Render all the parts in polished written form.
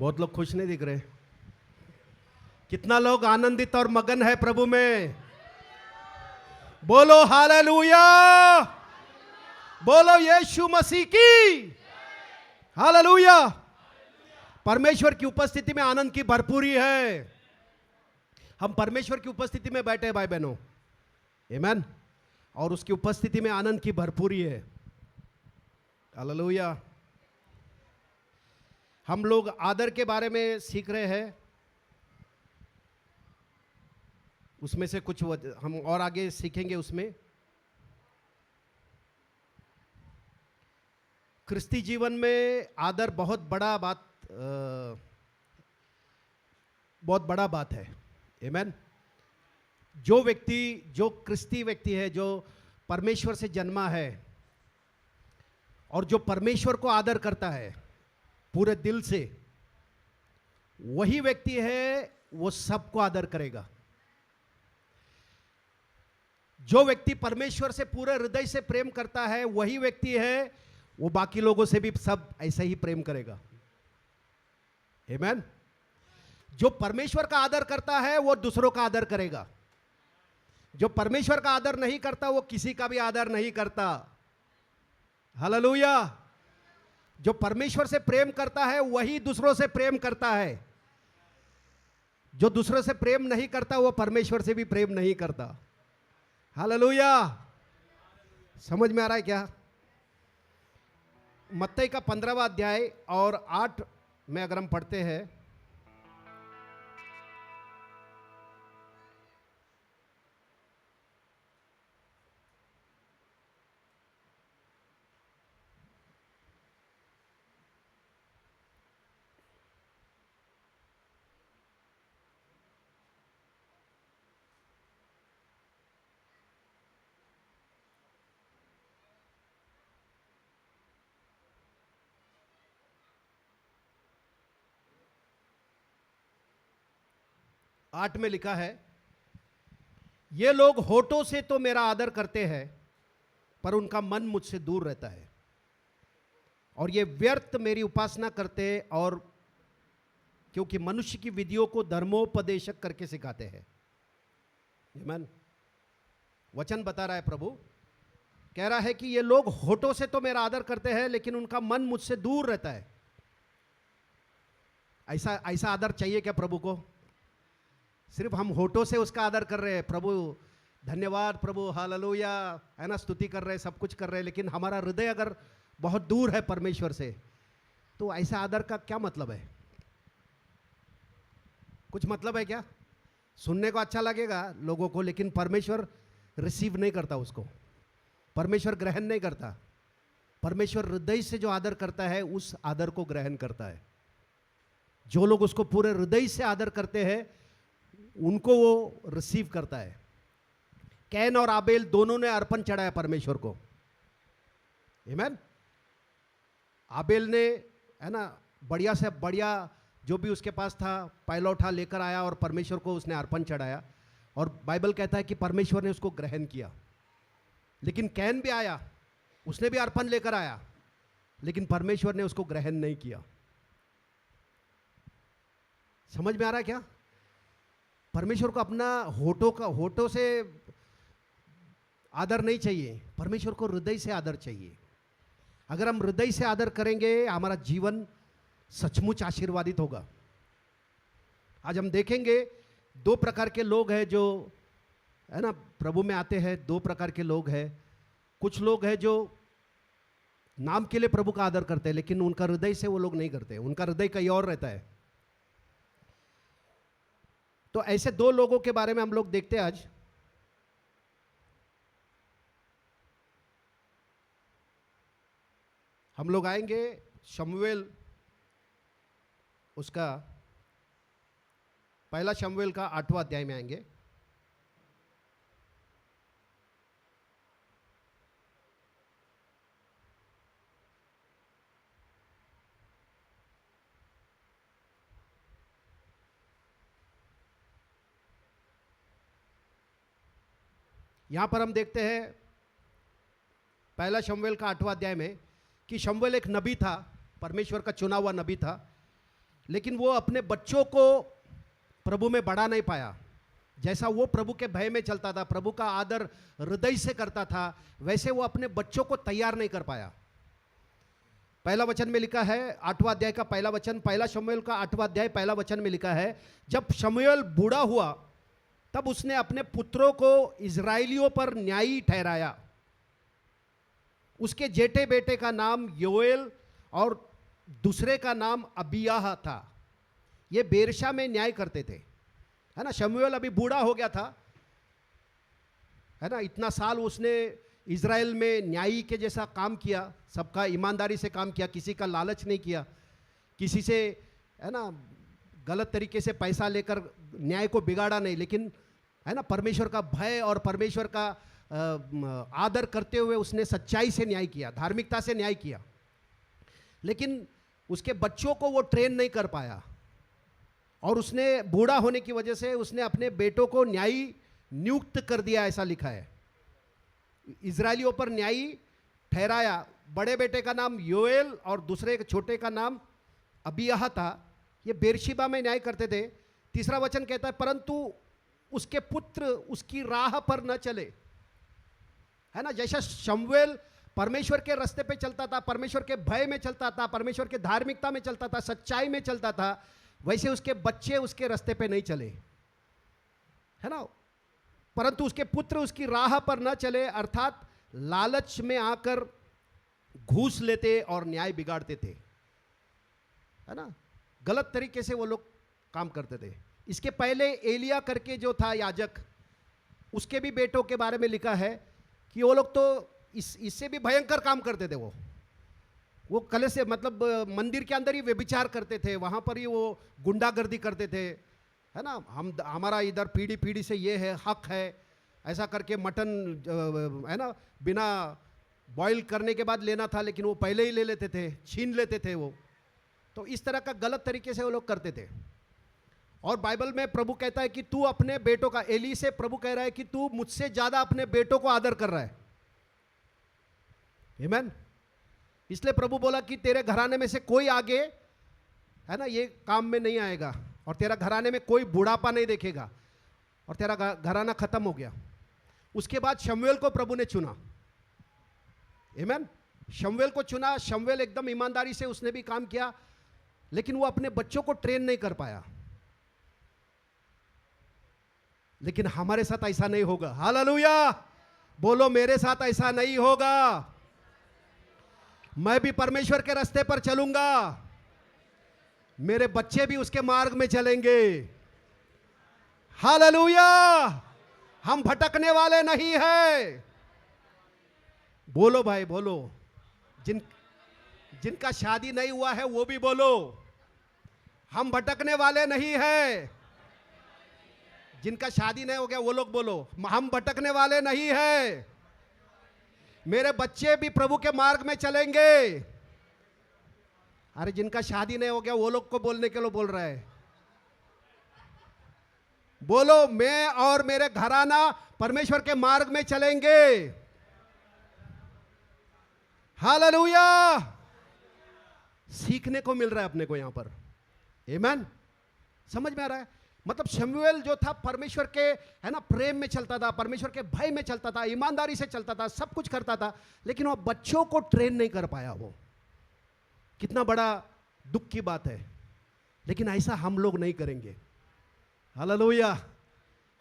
बहुत लोग खुश नहीं दिख रहे। कितना लोग आनंदित और मगन है प्रभु में? बोलो हालेलुया, बोलो यीशु मसीह की हालेलुया। परमेश्वर की उपस्थिति में आनंद की भरपूरी है। हम परमेश्वर की उपस्थिति में बैठे हैं भाई बहनों, आमीन। और उसकी उपस्थिति में आनंद की भरपूरी है। हालेलुया। हम लोग आदर के बारे में सीख रहे हैं। उसमें से कुछ हम और आगे सीखेंगे। उसमें क्रिस्ती जीवन में आदर बहुत बड़ा बात है। आमीन। जो व्यक्ति, जो क्रिस्ती व्यक्ति है, जो परमेश्वर से जन्मा है और जो परमेश्वर को आदर करता है पूरे दिल से, वही व्यक्ति है वो सबको आदर करेगा। जो व्यक्ति परमेश्वर से पूरे हृदय से प्रेम करता है वही व्यक्ति है वो बाकी लोगों से भी सब ऐसे ही प्रेम करेगा। आमीन। जो परमेश्वर का आदर करता है वो दूसरों का आदर करेगा। जो परमेश्वर का आदर नहीं करता वो किसी का भी आदर नहीं करता। हालेलुया। जो परमेश्वर से प्रेम करता है वही दूसरों से प्रेम करता है। जो दूसरों से प्रेम नहीं करता वो परमेश्वर से भी प्रेम नहीं करता। हालेलुया। समझ में आ रहा है क्या? मत्ती का 15वां अध्याय और 8 में अगर हम पढ़ते हैं, आठ में लिखा है, ये लोग होठों से तो मेरा आदर करते हैं पर उनका मन मुझसे दूर रहता है, और ये व्यर्थ मेरी उपासना करते हैं, और क्योंकि मनुष्य की विधियों को धर्मोपदेशक करके सिखाते हैं। आमीन। वचन बता रहा है, प्रभु कह रहा है कि ये लोग होठों से तो मेरा आदर करते हैं लेकिन उनका मन मुझसे दूर रहता है। ऐसा आदर चाहिए क्या प्रभु को? सिर्फ हम होठों से उसका आदर कर रहे हैं, प्रभु धन्यवाद, प्रभु हालेलुया, है ना, स्तुति कर रहे हैं, सब कुछ कर रहे हैं, लेकिन हमारा हृदय अगर बहुत दूर है परमेश्वर से, तो ऐसा आदर का क्या मतलब है? कुछ मतलब है क्या? सुनने को अच्छा लगेगा लोगों को, लेकिन परमेश्वर रिसीव नहीं करता उसको। परमेश्वर ग्रहण नहीं करता। परमेश्वर हृदय से जो आदर करता है उस आदर को ग्रहण करता है। जो लोग उसको पूरे हृदय से आदर करते हैं उनको वो रिसीव करता है। कैन और आबेल दोनों ने अर्पण चढ़ाया परमेश्वर को। आमीन। आबेल ने, है ना, बढ़िया से बढ़िया जो भी उसके पास था पहला उठा लेकर आया और परमेश्वर को उसने अर्पण चढ़ाया, और बाइबल कहता है कि परमेश्वर ने उसको ग्रहण किया। लेकिन कैन भी आया, उसने भी अर्पण लेकर आया, लेकिन परमेश्वर ने उसको ग्रहण नहीं किया। समझ में आ रहा है क्या? परमेश्वर को अपना होठों से आदर नहीं चाहिए, परमेश्वर को हृदय से आदर चाहिए। अगर हम हृदय से आदर करेंगे हमारा जीवन सचमुच आशीर्वादित होगा। आज हम देखेंगे दो प्रकार के लोग हैं जो, है ना, प्रभु में आते हैं। दो प्रकार के लोग हैं। कुछ लोग हैं जो नाम के लिए प्रभु का आदर करते हैं लेकिन उनका हृदय से वो लोग नहीं करते, उनका हृदय कहीं और रहता है। तो ऐसे दो लोगों के बारे में हम लोग देखते हैं आज। हम लोग आएंगे शमूएल, उसका पहला शमूएल का 8वां अध्याय में आएंगे। यहां पर हम देखते हैं पहला शमूएल का 8वां अध्याय में कि शमूएल एक नबी था, परमेश्वर का चुना हुआ नबी था, लेकिन वो अपने बच्चों को प्रभु में बढ़ा नहीं पाया। जैसा वो प्रभु के भय में चलता था, प्रभु का आदर हृदय से करता था, वैसे वो अपने बच्चों को तैयार नहीं कर पाया। पहला वचन में लिखा है, 8वां अध्याय का पहला वचन, पहला शमूएल का 8वां अध्याय पहला वचन में लिखा है, जब शमूएल बूढ़ा हुआ तब उसने अपने पुत्रों को इजराइलियों पर न्यायी ठहराया। उसके जेठे बेटे का नाम योएल और दूसरे का नाम अबियाह था। ये बेरशा में न्याय करते थे, है ना। शमूएल अभी बूढ़ा हो गया था, है ना। इतना साल उसने इज़राइल में न्यायी के जैसा काम किया, सबका ईमानदारी से काम किया, किसी का लालच नहीं किया, किसी से, है ना, गलत तरीके से पैसा लेकर न्याय को बिगाड़ा नहीं, लेकिन, है ना, परमेश्वर का भय और परमेश्वर का आदर करते हुए उसने सच्चाई से न्याय किया, धार्मिकता से न्याय किया। लेकिन उसके बच्चों को वो ट्रेन नहीं कर पाया और उसने बूढ़ा होने की वजह से उसने अपने बेटों को न्यायी नियुक्त कर दिया, ऐसा लिखा है। इजरायलियों पर न्यायी ठहराया। बड़े बेटे का नाम योएल और दूसरे छोटे का नाम अबियाह था। ये बेरशिबा में न्याय करते थे। तीसरा वचन कहता है, परंतु उसके पुत्र उसकी राह पर न चले, है ना। जैसा शमूएल परमेश्वर के रास्ते पे चलता था, परमेश्वर के भय में चलता था, परमेश्वर के धार्मिकता में चलता था, सच्चाई में चलता था, वैसे उसके बच्चे उसके रास्ते पे नहीं चले, है ना। परंतु उसके पुत्र उसकी राह पर न चले, अर्थात लालच में आकर घूस लेते और न्याय बिगाड़ते थे, है ना। गलत तरीके से वो लोग काम करते थे। इसके पहले एलिया करके जो था याजक, उसके भी बेटों के बारे में लिखा है कि वो लोग तो इससे भी भयंकर काम करते थे। वो कले से, मतलब मंदिर के अंदर ही व्यभिचार करते थे, वहाँ पर ही वो गुंडागर्दी करते थे, है ना। हमारा इधर पीढ़ी पीढ़ी से ये है, हक है, ऐसा करके मटन, है ना, बिना बॉईल करने के बाद लेना था, लेकिन वो पहले ही ले लेते थे, छीन लेते थे वो। तो इस तरह का गलत तरीके से वो लोग करते थे। और बाइबल में प्रभु कहता है कि तू अपने बेटों का, एली से प्रभु कह रहा है कि तू मुझसे ज्यादा अपने बेटों को आदर कर रहा है। आमीन। इसलिए प्रभु बोला कि तेरे घराने में से कोई आगे, है ना, ये काम में नहीं आएगा, और तेरा घराने में कोई बुढ़ापा नहीं देखेगा, और तेरा घराना खत्म हो गया। उसके बाद शमूएल को प्रभु ने चुना। आमीन। शमूएल को चुना। शमूएल एकदम ईमानदारी से उसने भी काम किया, लेकिन वो अपने बच्चों को ट्रेन नहीं कर पाया। लेकिन हमारे साथ ऐसा नहीं होगा। हालेलुया। बोलो, मेरे साथ ऐसा नहीं होगा। मैं भी परमेश्वर के रास्ते पर चलूंगा, मेरे बच्चे भी उसके मार्ग में चलेंगे। हालेलुया। हम भटकने वाले नहीं हैं। बोलो भाई, बोलो। जिनका शादी नहीं हुआ है वो भी बोलो, हम भटकने वाले नहीं हैं। जिनका शादी नहीं हो गया वो लोग बोलो, हम भटकने वाले नहीं हैं। मेरे बच्चे भी प्रभु के मार्ग में चलेंगे। अरे जिनका शादी नहीं हो गया वो लोग को बोलने के लिए बोल रहा है। बोलो, मैं और मेरे घराना परमेश्वर के मार्ग में चलेंगे। हालेलुया। सीखने को मिल रहा है अपने को यहां पर। आमीन। समझ में आ रहा है। मतलब शमूएल जो था परमेश्वर के, है ना, प्रेम में चलता था, परमेश्वर के भय में चलता था, ईमानदारी से चलता था, सब कुछ करता था, लेकिन वो बच्चों को ट्रेन नहीं कर पाया। वो कितना बड़ा दुख की बात है। लेकिन ऐसा हम लोग नहीं करेंगे। हालेलुया।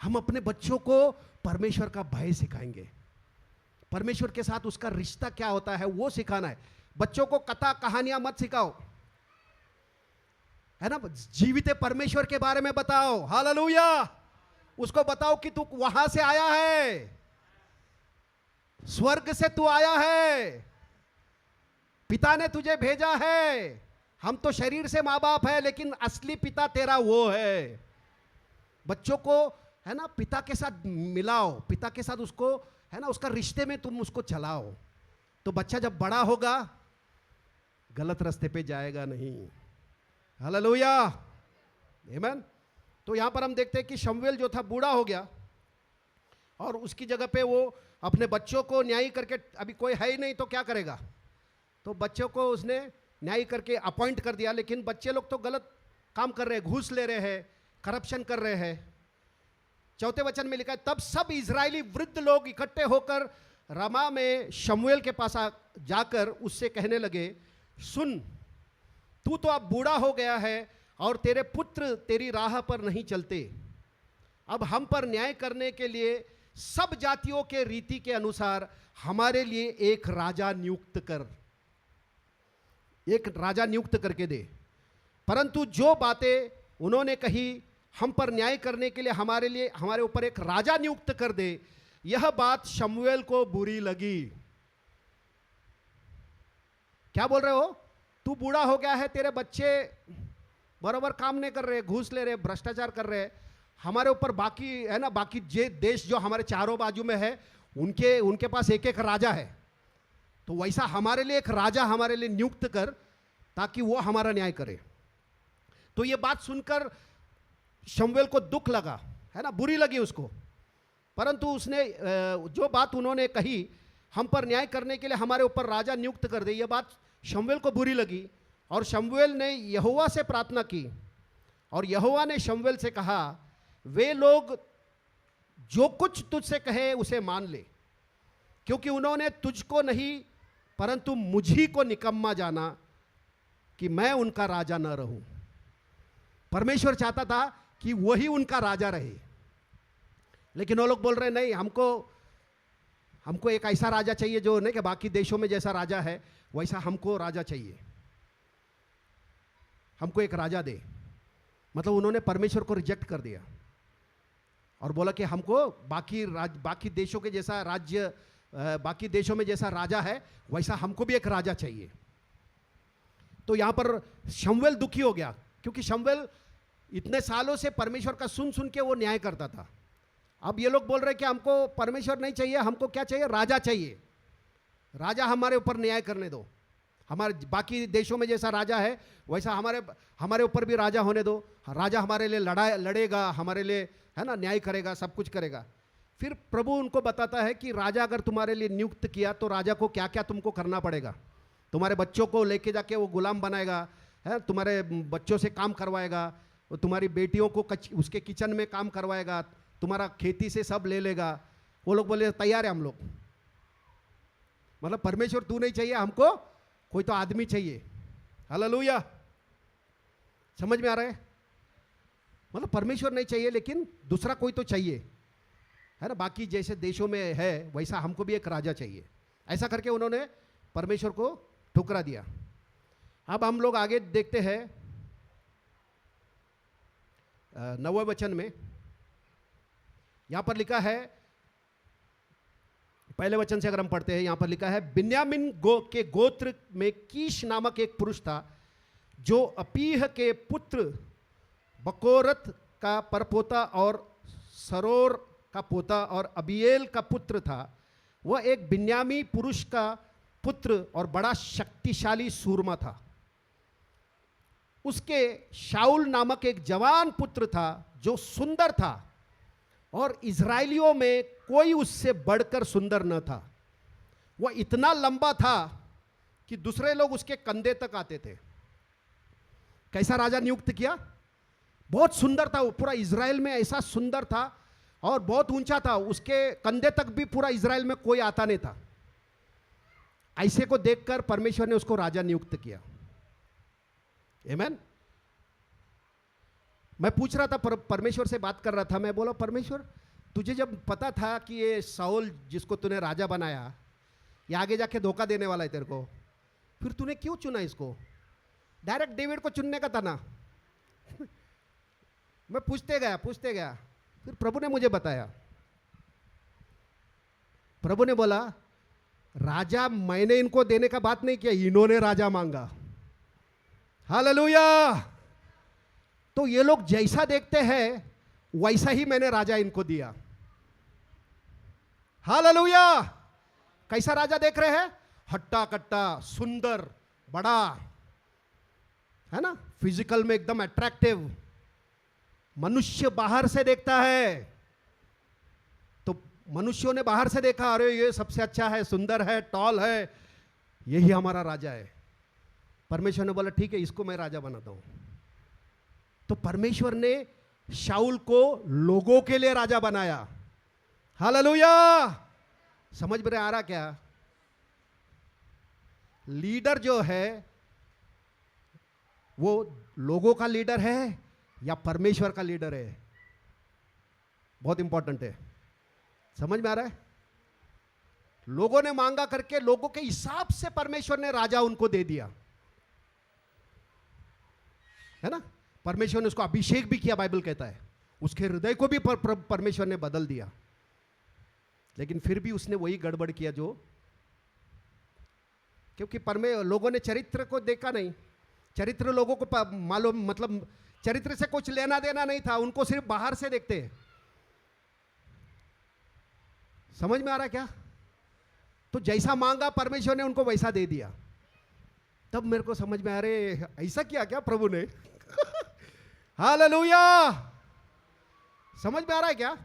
हम अपने बच्चों को परमेश्वर का भय सिखाएंगे। परमेश्वर के साथ उसका रिश्ता क्या होता है वो सिखाना है। बच्चों को कथा कहानियां मत सिखाओ, है ना। जीवित परमेश्वर के बारे में बताओ। हालेलुया। उसको बताओ कि तू वहां से आया है, स्वर्ग से तू आया है, पिता ने तुझे भेजा है। हम तो शरीर से माँ बाप है, लेकिन असली पिता तेरा वो है। बच्चों को, है ना, पिता के साथ मिलाओ, पिता के साथ उसको, है ना, उसका रिश्ते में तुम उसको चलाओ, तो बच्चा जब बड़ा होगा गलत रास्ते पे जाएगा नहीं। हालेलुया। आमीन। तो यहां पर हम देखते हैं कि शमूएल जो था बूढ़ा हो गया, और उसकी जगह पे वो अपने बच्चों को न्याय करके, अभी कोई है ही नहीं तो क्या करेगा, तो बच्चों को उसने न्याय करके अपॉइंट कर दिया। लेकिन बच्चे लोग तो गलत काम कर रहे हैं, घूस ले रहे हैं, करप्शन कर रहे हैं। चौथे वचन में लिखा है, तब सब इजरायली वृद्ध लोग इकट्ठे होकर रामा में शमूएल के पास जाकर उससे कहने लगे, सुन, तू तो अब बूढ़ा हो गया है और तेरे पुत्र तेरी राह पर नहीं चलते। अब हम पर न्याय करने के लिए सब जातियों के रीति के अनुसार हमारे लिए एक राजा नियुक्त कर, एक राजा नियुक्त करके दे। परंतु जो बातें उन्होंने कही, हम पर न्याय करने के लिए हमारे ऊपर एक राजा नियुक्त कर दे, यह बात शमूएल को बुरी लगी। क्या बोल रहे हो? तू बूढ़ा हो गया है, तेरे बच्चे बराबर काम नहीं कर रहे, घूस ले रहे, भ्रष्टाचार कर रहे, हमारे ऊपर बाकी है ना, बाकी जे देश जो हमारे चारों बाजू में है उनके पास एक एक राजा है, तो वैसा हमारे लिए एक राजा हमारे लिए नियुक्त कर ताकि वो हमारा न्याय करे। तो ये बात सुनकर शमूएल को दुख लगा, है ना, बुरी लगी उसको। परंतु उसने जो बात उन्होंने कही, हम पर न्याय करने के लिए हमारे ऊपर राजा नियुक्त कर दे, यह बात शमूएल को बुरी लगी। और शमूएल ने यहोवा से प्रार्थना की और यहोवा ने शमूएल से कहा, वे लोग जो कुछ तुझसे कहे उसे मान ले, क्योंकि उन्होंने तुझको नहीं परंतु मुझी को निकम्मा जाना कि मैं उनका राजा न रहूं। परमेश्वर चाहता था कि वही उनका राजा रहे, लेकिन वो लोग बोल रहे नहीं, हमको एक ऐसा राजा चाहिए जो नहीं कि बाकी देशों में जैसा राजा है वैसा हमको राजा चाहिए, हमको एक राजा दे। मतलब उन्होंने परमेश्वर को रिजेक्ट कर दिया और बोला कि हमको बाकी देशों के जैसा राज्य, बाकी देशों में जैसा राजा है वैसा हमको भी एक राजा चाहिए। तो यहां पर शमूएल दुखी हो गया, क्योंकि शमूएल इतने सालों से परमेश्वर का सुन सुन के वो न्याय करता था। अब ये लोग बोल रहे कि हमको परमेश्वर नहीं चाहिए, हमको क्या चाहिए? राजा चाहिए। राजा हमारे ऊपर न्याय करने दो, हमारे बाकी देशों में जैसा राजा है वैसा हमारे ऊपर भी राजा होने दो। राजा हमारे लिए लड़ेगा, हमारे लिए है ना न्याय करेगा, सब कुछ करेगा। फिर प्रभु उनको बताता है कि राजा अगर तुम्हारे लिए नियुक्त किया तो राजा को क्या क्या तुमको करना पड़ेगा। तुम्हारे बच्चों को लेके जाके वो गुलाम बनाएगा, है, तुम्हारे बच्चों से काम करवाएगा, वो तुम्हारी बेटियों को उसके किचन में काम करवाएगा, तुम्हारा खेती से सब ले लेगा। वो लोग बोले तैयार है हम लोग। मतलब परमेश्वर तू नहीं चाहिए हमको, कोई तो आदमी चाहिए। हालेलुया, समझ में आ रहा है? मतलब परमेश्वर नहीं चाहिए लेकिन दूसरा कोई तो चाहिए, है ना, बाकी जैसे देशों में है वैसा हमको भी एक राजा चाहिए। ऐसा करके उन्होंने परमेश्वर को ठुकरा दिया। अब हम लोग आगे देखते हैं 9वें वचन में, यहां पर लिखा है, पहले वचन से अगर हम पढ़ते हैं, यहां पर लिखा है, बिन्यामीन के गोत्र में कीश नामक एक पुरुष था जो अपीह के पुत्र बकोरत का परपोता और सरोर का पोता और अबीएल का पुत्र था। वह एक बिन्यामी पुरुष का पुत्र और बड़ा शक्तिशाली सूरमा था। उसके शाऊल नामक एक जवान पुत्र था जो सुंदर था और इजराइलियों में कोई उससे बढ़कर सुंदर न था। वह इतना लंबा था कि दूसरे लोग उसके कंधे तक आते थे। कैसा राजा नियुक्त किया? बहुत सुंदर था वो, पूरा इजराइल में ऐसा सुंदर था और बहुत ऊंचा था, उसके कंधे तक भी पूरा इजराइल में कोई आता नहीं था। ऐसे को देखकर परमेश्वर ने उसको राजा नियुक्त किया। आमीन। मैं पूछ रहा था, परमेश्वर से बात कर रहा था, मैं बोला परमेश्वर तुझे जब पता था कि ये शाऊल जिसको तूने राजा बनाया ये आगे जाके धोखा देने वाला है तेरे को, फिर तूने क्यों चुना इसको? डायरेक्ट डेविड को चुनने का था ना। मैं पूछते गया, फिर प्रभु ने मुझे बताया। प्रभु ने बोला राजा मैंने इनको देने का बात नहीं किया, इन्होंने राजा मांगा। हालेलुया। तो ये लोग जैसा देखते हैं वैसा ही मैंने राजा इनको दिया। हालेलुया। कैसा राजा देख रहे हैं? हट्टा कट्टा, सुंदर, बड़ा, है ना, फिजिकल में एकदम अट्रैक्टिव। मनुष्य बाहर से देखता है तो मनुष्यों ने बाहर से देखा, अरे ये सबसे अच्छा है, सुंदर है, टॉल है, यही हमारा राजा है। परमेश्वर ने बोला ठीक है, इसको मैं राजा बनाता हूं। तो परमेश्वर ने शाऊल को लोगों के लिए राजा बनाया। हालेलुया। समझ में आ रहा क्या? लीडर जो है वो लोगों का लीडर है या परमेश्वर का लीडर है? बहुत इंपॉर्टेंट है। समझ में आ रहा है? लोगों ने मांगा करके लोगों के हिसाब से परमेश्वर ने राजा उनको दे दिया, है ना। परमेश्वर ने उसको अभिषेक भी किया, बाइबल कहता है। उसके हृदय को भी परमेश्वर ने बदल दिया, लेकिन फिर भी उसने वही गड़बड़ किया जो, क्योंकि लोगों ने चरित्र को देखा नहीं। चरित्र लोगों को मालूम, मतलब चरित्र से कुछ लेना देना नहीं था, उनको सिर्फ बाहर से देखते हैं। समझ में आ रहा क्या? तो जैसा मांगा परमेश्वर ने उनको वैसा दे दिया। तब मेरे को समझ में आ रहे, ऐसा किया क्या प्रभु ने? हालेलुया। समझ में आ रहा है क्या?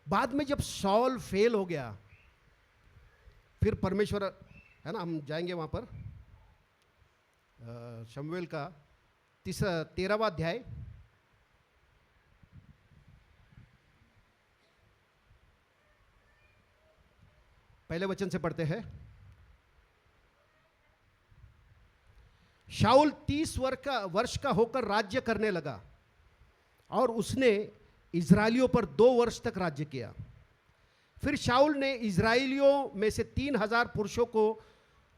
बाद में जब सॉल फेल हो गया, फिर परमेश्वर, है ना, हम जाएंगे वहां पर, शमूएल का 13वां अध्याय, पहले वचन से पढ़ते हैं। शाऊल 30 वर्ष का होकर राज्य करने लगा और उसने इजरायलियों पर 2 वर्ष तक राज्य किया। फिर शाऊल ने इजरायलियों में से 3000 पुरुषों को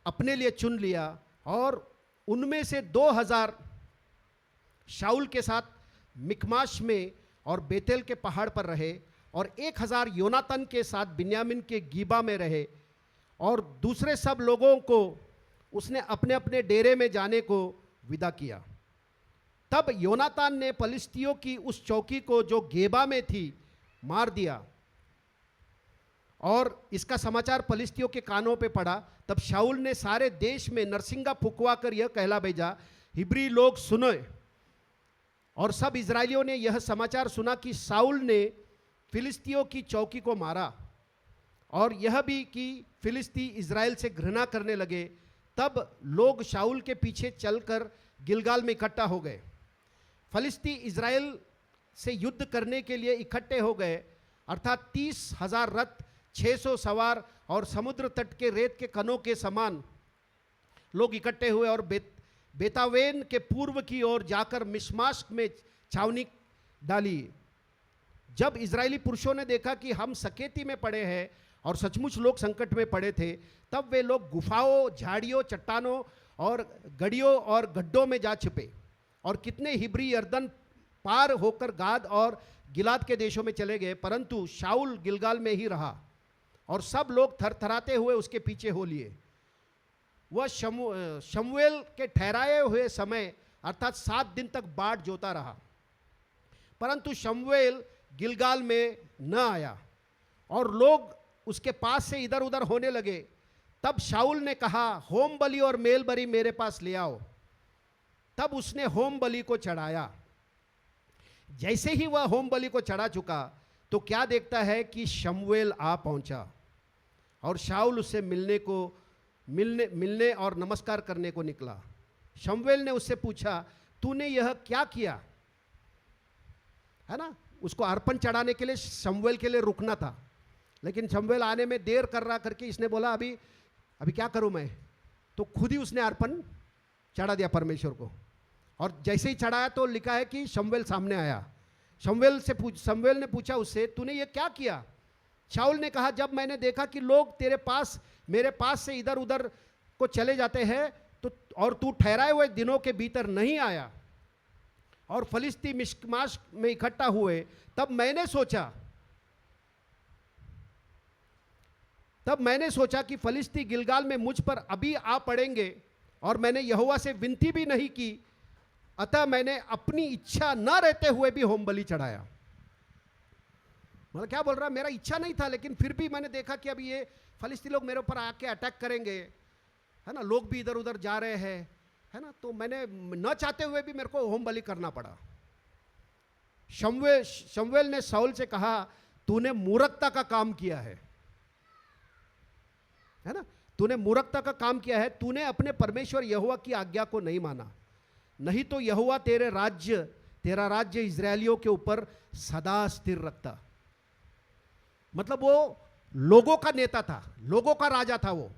अपने लिए चुन लिया और उनमें से 2000 शाऊल के साथ मिकमाश में और बेतेल के पहाड़ पर रहे और 1000 योनातन के साथ बिन्यामीन के गीबा में रहे, और दूसरे सब लोगों को उसने अपने अपने डेरे में जाने को विदा किया। तब योनातान ने फलिस्तियों की उस चौकी को जो गेबा में थी मार दिया, और इसका समाचार फलिस्तियों के कानों पे पड़ा। तब शाऊल ने सारे देश में नरसिंगा फुकवा कर यह कहला भेजा, हिब्री लोग सुनो। और सब इजरायलियों ने यह समाचार सुना कि शाऊल ने फिलिस्तियों की चौकी को मारा, और यह भी कि फिलिस्ती इजराइल से घृणा करने लगे। तब लोग शाऊल के पीछे चलकर गिलगाल में इकट्ठा हो गए। फलिस्ती इजराइल से युद्ध करने के लिए इकट्ठे हो गए, अर्थात 30,000 रथ, 600 सवार और समुद्र तट के रेत के कणों के समान लोग इकट्ठे हुए, और बेतावेन के पूर्व की ओर जाकर मिशमाश में छावनी डाली। जब इजरायली पुरुषों ने देखा कि हम सकेती में पड़े हैं और सचमुच लोग संकट में पड़े थे, तब वे लोग गुफाओं, झाड़ियों, चट्टानों और गड़ियों और गड्ढों में जा छिपे। और कितने हिब्री यर्दन पार होकर गाद और गिलाद के देशों में चले गए, परंतु शाऊल गिलगाल में ही रहा, और सब लोग थरथराते हुए उसके पीछे हो लिए। वह शमूएल के ठहराए हुए समय अर्थात 7 दिन तक बाट जोता रहा, परंतु शमूएल गिलगाल में न आया, और लोग उसके पास से इधर उधर होने लगे। तब शाऊल ने कहा, होम बलि और मेल बलि मेरे पास ले आओ। तब उसने होम बलि को चढ़ाया। जैसे ही वह होम बलि को चढ़ा चुका, तो क्या देखता है कि शमूएल आ पहुंचा, और शाऊल उससे मिलने और नमस्कार करने को निकला। शमूएल ने उससे पूछा, तूने यह क्या किया? है ना, उसको अर्पण चढ़ाने के लिए शमूएल के लिए रुकना था, लेकिन शमूएल आने में देर कर रहा करके इसने बोला, अभी क्या करूं मैं? तो खुद ही उसने अर्पण चढ़ा दिया परमेश्वर को। और जैसे ही चढ़ाया तो लिखा है कि शमूएल सामने आया। शमूएल ने पूछा उससे, तूने ये क्या किया? शाऊल ने कहा, जब मैंने देखा कि लोग मेरे पास से इधर उधर को चले जाते हैं, तो और तू ठहराए हुए दिनों के भीतर नहीं आया और फलिस्ती मिशमाश में इकट्ठा हुए, तब मैंने सोचा कि फलिस्ती गिलगाल में मुझ पर अभी आ पड़ेंगे, और मैंने यहोवा से विनती भी नहीं की, अतः मैंने अपनी इच्छा न रहते हुए भी होम बलि चढ़ाया। मतलब क्या बोल रहा, मेरा इच्छा नहीं था, लेकिन फिर भी मैंने देखा कि अभी ये फलिस्ती लोग मेरे ऊपर आके अटैक करेंगे, है ना, लोग भी इधर उधर जा रहे हैं, है ना, तो मैंने न चाहते हुए भी मेरे को होम बलि करना पड़ा। शमूएल ने शाऊल से कहा, तूने मूर्खता का काम किया है ना, तूने मूर्खता का काम किया है, तूने अपने परमेश्वर यहोवा की आज्ञा को नहीं माना। नहीं तो यहोवा तेरा राज्य इजरायलियों के ऊपर सदा स्थिर रखता। मतलब वो लोगों का नेता था, लोगों का राजा था, वो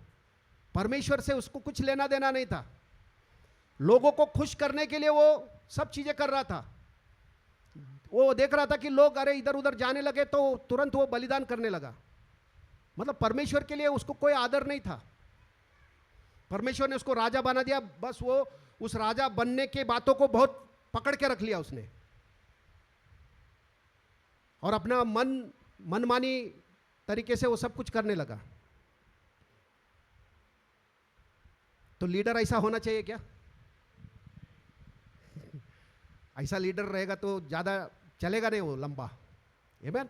परमेश्वर से उसको कुछ लेना देना नहीं था। लोगों को खुश करने के लिए वो सब चीजें कर रहा था। वो देख रहा था कि लोग अरे इधर उधर जाने लगे तो तुरंत वो बलिदान करने लगा। मतलब परमेश्वर के लिए उसको कोई आदर नहीं था। परमेश्वर ने उसको राजा बना दिया, बस वो उस राजा बनने के बातों को बहुत पकड़ के रख लिया उसने, और अपना मनमानी तरीके से वो सब कुछ करने लगा। तो लीडर ऐसा होना चाहिए क्या? ऐसा लीडर रहेगा तो ज्यादा चलेगा नहीं वो लंबा। आमीन।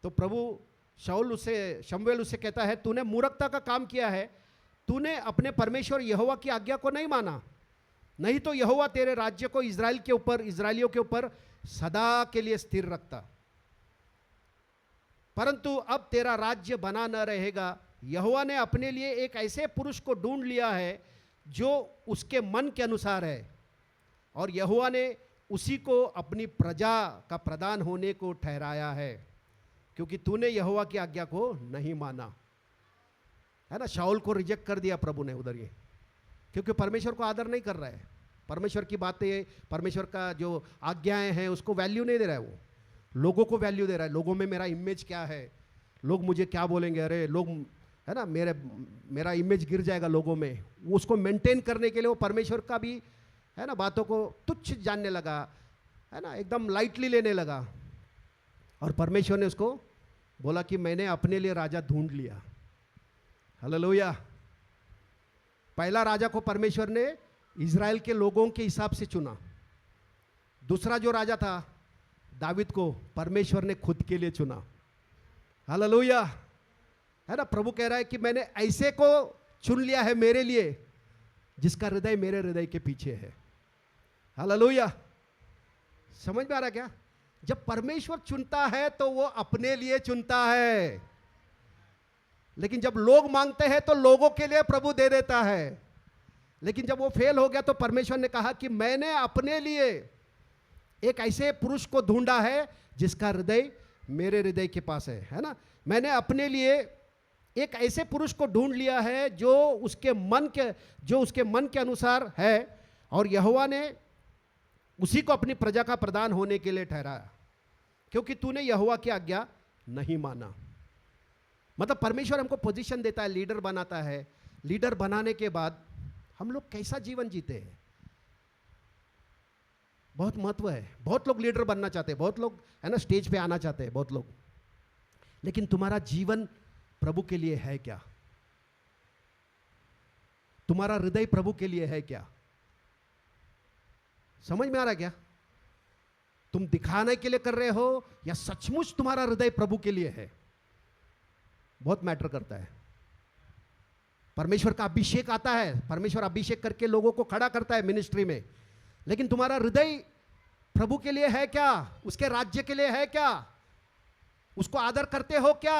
तो प्रभु शमूएल उससे कहता है, तूने मूर्खता का काम किया है, तूने अपने परमेश्वर यहोवा की आज्ञा को नहीं माना, नहीं तो यहोवा तेरे राज्य को इजरायलियों के ऊपर सदा के लिए स्थिर रखता। परंतु अब तेरा राज्य बना न रहेगा। यहोवा ने अपने लिए एक ऐसे पुरुष को ढूंढ लिया है जो उसके मन के अनुसार है, और यहोवा ने उसी को अपनी प्रजा का प्रधान होने को ठहराया है, क्योंकि तूने यहोवा की आज्ञा को नहीं माना। है ना, शाऊल को रिजेक्ट कर दिया प्रभु ने उधर, ये क्योंकि परमेश्वर को आदर नहीं कर रहा है। परमेश्वर की बातें, परमेश्वर का जो आज्ञाएं हैं उसको वैल्यू नहीं दे रहा है। वो लोगों को वैल्यू दे रहा है। लोगों में मेरा इमेज क्या है, लोग मुझे क्या बोलेंगे, अरे लोग, है ना, मेरा इमेज गिर जाएगा लोगों में। वो उसको मेंटेन करने के लिए वो परमेश्वर का भी, है ना, बातों को तुच्छ जानने लगा, है ना, एकदम लाइटली लेने लगा। और परमेश्वर ने उसको बोला कि मैंने अपने लिए राजा ढूंढ लिया। हालेलुया। पहला राजा को परमेश्वर ने इज़राइल के लोगों के हिसाब से चुना। दूसरा जो राजा था दावीद को परमेश्वर ने खुद के लिए चुना। हालेलुया। है ना, प्रभु कह रहा है कि मैंने ऐसे को चुन लिया है मेरे लिए जिसका हृदय मेरे हृदय के पीछे है। हालेलुया। समझ में आ रहा क्या? जब परमेश्वर चुनता है तो वो अपने लिए चुनता है, लेकिन जब लोग मांगते हैं तो लोगों के लिए प्रभु दे देता है। लेकिन जब वो फेल हो गया तो परमेश्वर ने कहा कि मैंने अपने लिए एक ऐसे पुरुष को ढूंढा है जिसका हृदय मेरे हृदय के पास है ना। मैंने अपने लिए एक ऐसे पुरुष को ढूंढ लिया है जो उसके मन के अनुसार है, और यहोवा ने उसी को अपनी प्रजा का प्रधान होने के लिए ठहराया, क्योंकि तूने यहोवा की आज्ञा नहीं माना। मतलब परमेश्वर हमको पोजीशन देता है, लीडर बनाता है। लीडर बनाने के बाद हम लोग कैसा जीवन जीते हैं बहुत महत्व है। बहुत लोग लीडर बनना चाहते हैं, बहुत लोग, है ना, स्टेज पे आना चाहते हैं बहुत लोग, लेकिन तुम्हारा जीवन प्रभु के लिए है क्या? तुम्हारा हृदय प्रभु के लिए है क्या? समझ में आ रहा है क्या? तुम दिखाने के लिए कर रहे हो या सचमुच तुम्हारा हृदय प्रभु के लिए है? बहुत मैटर करता है। परमेश्वर का अभिषेक आता है, परमेश्वर अभिषेक करके लोगों को खड़ा करता है मिनिस्ट्री में, लेकिन तुम्हारा हृदय प्रभु के लिए है क्या? उसके राज्य के लिए है क्या? उसको आदर करते हो क्या?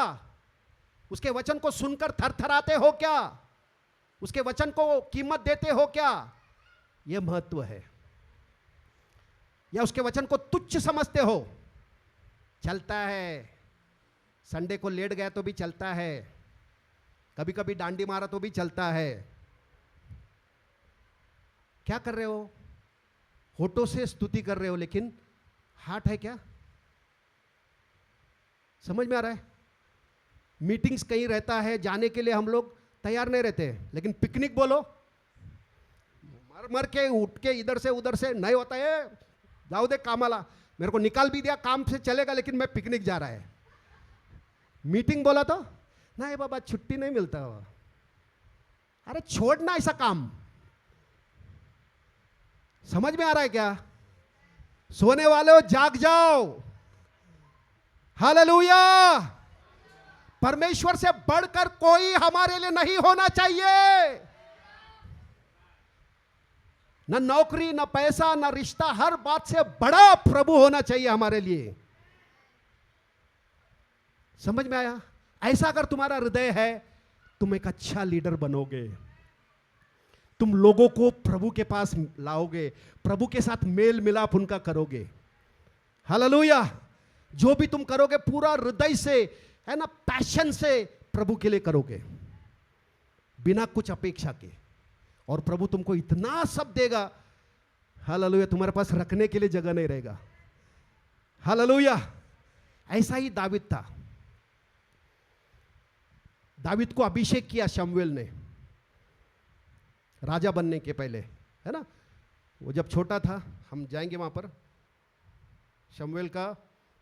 उसके वचन को सुनकर थरथराते हो क्या? उसके वचन को कीमत देते हो क्या? यह महत्व है। या उसके वचन को तुच्छ समझते हो? चलता है, संडे को लेट गया तो भी चलता है, कभी कभी डांडी मारा तो भी चलता है। क्या कर रहे हो? होठों से स्तुति कर रहे हो, लेकिन हार्ट है क्या? समझ में आ रहा है? मीटिंग्स कहीं रहता है, जाने के लिए हम लोग तैयार नहीं रहते, लेकिन पिकनिक बोलो, मर मर के उठ के इधर से उधर से नहीं होता है। जाओ दे कामाला, मेरे को निकाल भी दिया काम से चलेगा, लेकिन मैं पिकनिक जा रहा है। मीटिंग बोला तो नहीं बाबा, छुट्टी नहीं मिलता। अरे छोड़ना ऐसा काम। समझ में आ रहा है क्या? सोने वालों जाग जाओ। हालेलुया। परमेश्वर से बढ़कर कोई हमारे लिए नहीं होना चाहिए। न नौकरी, न पैसा, न रिश्ता, हर बात से बड़ा प्रभु होना चाहिए हमारे लिए। समझ में आया? ऐसा अगर तुम्हारा हृदय है, तुम एक अच्छा लीडर बनोगे, तुम लोगों को प्रभु के पास लाओगे, प्रभु के साथ मेल मिलाप उनका करोगे। हालेलुया। जो भी तुम करोगे पूरा हृदय से, है ना, पैशन से प्रभु के लिए करोगे, बिना कुछ अपेक्षा के, और प्रभु तुमको इतना सब देगा, हालेलुया, तुम्हारे पास रखने के लिए जगह नहीं रहेगा। हालेलुया। ऐसा ही दावीद था। दावीद को अभिषेक किया शमूएल ने राजा बनने के पहले, है ना। वो जब छोटा था, हम जाएंगे वहां पर, शमूएल का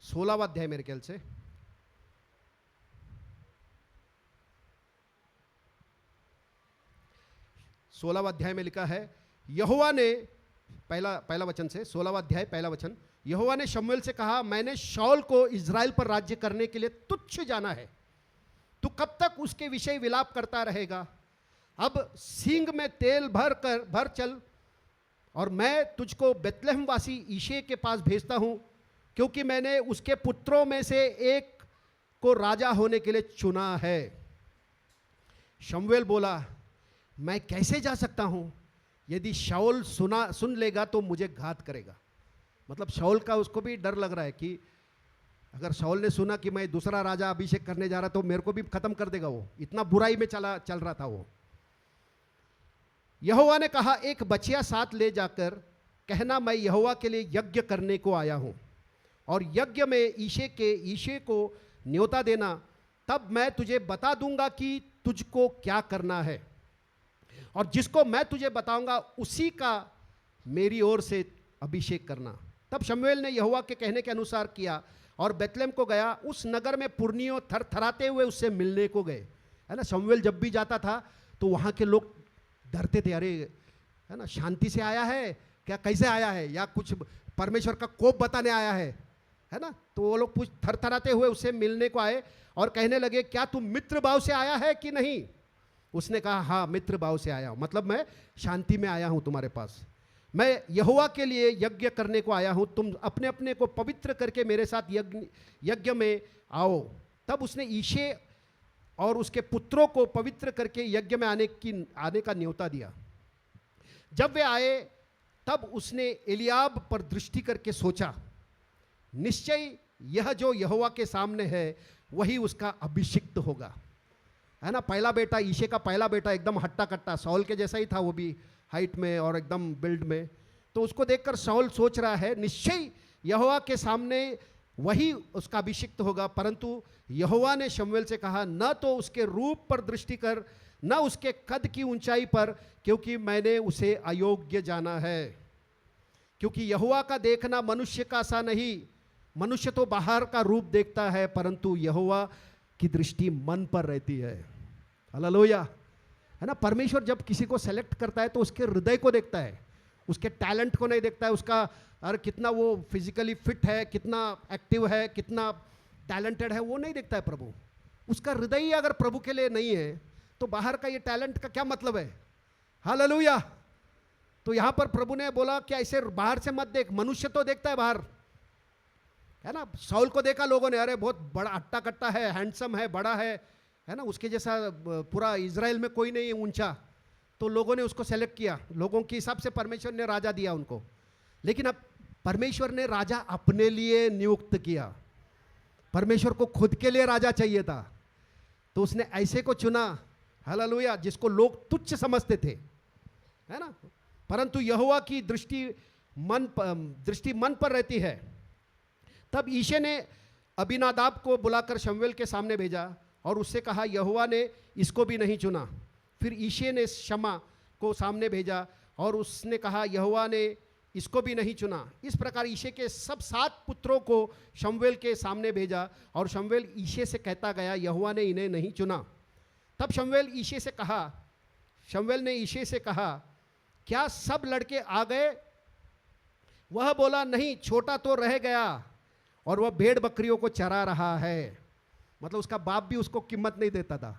16वां अध्याय मेरे ख्याल से, सोलहवां अध्याय में लिखा है, यहोवा ने, पहला वचन से, 16वां अध्याय पहला वचन, यहोवा ने शमूएल से कहा, मैंने शाऊल को इज़राइल पर राज्य करने के लिए तुच्छ जाना है, तू कब तक उसके विषय विलाप करता रहेगा? अब सींग में तेल भर चल, और मैं तुझको बेतलहम वासी ईशे के पास भेजता हूं, क्योंकि मैंने उसके पुत्रों में से एक को राजा होने के लिए चुना है। शमूएल बोला, मैं कैसे जा सकता हूं? यदि शाऊल सुन लेगा तो मुझे घात करेगा। मतलब शाऊल का, उसको भी डर लग रहा है कि अगर शाऊल ने सुना कि मैं दूसरा राजा अभिषेक करने जा रहा तो मेरे को भी खत्म कर देगा। वो इतना बुराई में चल रहा था वो। यहोवा ने कहा, एक बछिया साथ ले जाकर कहना, मैं यहोवा के लिए यज्ञ करने को आया हूं, और यज्ञ में ईशे को न्योता देना, तब मैं तुझे बता दूंगा कि तुझको क्या करना है, और जिसको मैं तुझे बताऊंगा उसी का मेरी ओर से अभिषेक करना। तब शमूएल ने यहोवा के कहने के अनुसार किया और बेतलेहम को गया। उस नगर में पुरनियों थरथराते हुए उससे मिलने को गए, है ना। शमूएल जब भी जाता था तो वहाँ के लोग डरते थे, अरे, है ना, शांति से आया है क्या, कैसे आया है, या कुछ परमेश्वर का कोप बताने आया है ना। तो वो लोग थरथराते हुए उससे मिलने को आए और कहने लगे, क्या तुम मित्र भाव से आया है कि नहीं? उसने कहा, हाँ, मित्र भाव से आया हूँ, मतलब मैं शांति में आया हूँ तुम्हारे पास। मैं यहोवा के लिए यज्ञ करने को आया हूँ, तुम अपने अपने को पवित्र करके मेरे साथ यज्ञ में आओ। तब उसने ईशे और उसके पुत्रों को पवित्र करके यज्ञ में आने का न्योता दिया। जब वे आए तब उसने एलियाब पर दृष्टि करके सोचा, निश्चय यह जो यहोवा के सामने है वही उसका अभिषिक्त होगा, है ना। पहला बेटा, ईशे का पहला बेटा एकदम हट्टा कट्टा, शाऊल के जैसा ही था वो भी, हाइट में और एकदम बिल्ड में। तो उसको देखकर शाऊल सोच रहा है, निश्चय यहोवा के सामने वही उसका अभिषिक्त होगा। परंतु यहोवा ने शमूएल से कहा, न तो उसके रूप पर दृष्टि कर, न उसके कद की ऊंचाई पर, क्योंकि मैंने उसे अयोग्य जाना है। क्योंकि यहोवा का देखना मनुष्य का सा नहीं, मनुष्य तो बाहर का रूप देखता है, परंतु यहोवा की दृष्टि मन पर रहती है। हालेलुया, है ना। परमेश्वर जब किसी को सेलेक्ट करता है तो उसके हृदय को देखता है, उसके टैलेंट को नहीं देखता है, उसका अरे कितना वो फिजिकली फिट है, कितना एक्टिव है, कितना टैलेंटेड है, वो नहीं देखता है प्रभु। उसका हृदय ही अगर प्रभु के लिए नहीं है तो बाहर का ये टैलेंट का क्या मतलब है? हालेलुया। तो यहां पर प्रभु ने बोला कि ऐसे बाहर से मत देख, मनुष्य तो देखता है बाहर, है ना। शाऊल को देखा लोगों ने, अरे बहुत बड़ा हट्टा कट्टा है, हैंडसम है, बड़ा है ना, उसके जैसा पूरा इज़राइल में कोई नहीं है ऊंचा, तो लोगों ने उसको सेलेक्ट किया। लोगों के हिसाब से परमेश्वर ने राजा दिया उनको, लेकिन अब परमेश्वर ने राजा अपने लिए नियुक्त किया। परमेश्वर को खुद के लिए राजा चाहिए था, तो उसने ऐसे को चुना, हालेलुया, जिसको लोग तुच्छ समझते थे, है ना। परंतु यहोवा की दृष्टि मन पर रहती है। तब ईशे ने अबीनादाब को बुलाकर शमूएल के सामने भेजा और उससे कहा, यहोवा ने इसको भी नहीं चुना। फिर ईशे ने शमा को सामने भेजा और उसने कहा, यहोवा ने इसको भी नहीं चुना। इस प्रकार ईशे के सब 7 पुत्रों को शमूएल के सामने भेजा और शमूएल ईशे से कहता गया, यहोवा ने इन्हें नहीं चुना। तब शमूएल ने ईशे से कहा, क्या सब लड़के आ गए? वह बोला, नहीं, छोटा तो रह गया और वह भेड़ बकरियों को चरा रहा है। मतलब उसका बाप भी उसको कीमत नहीं देता था,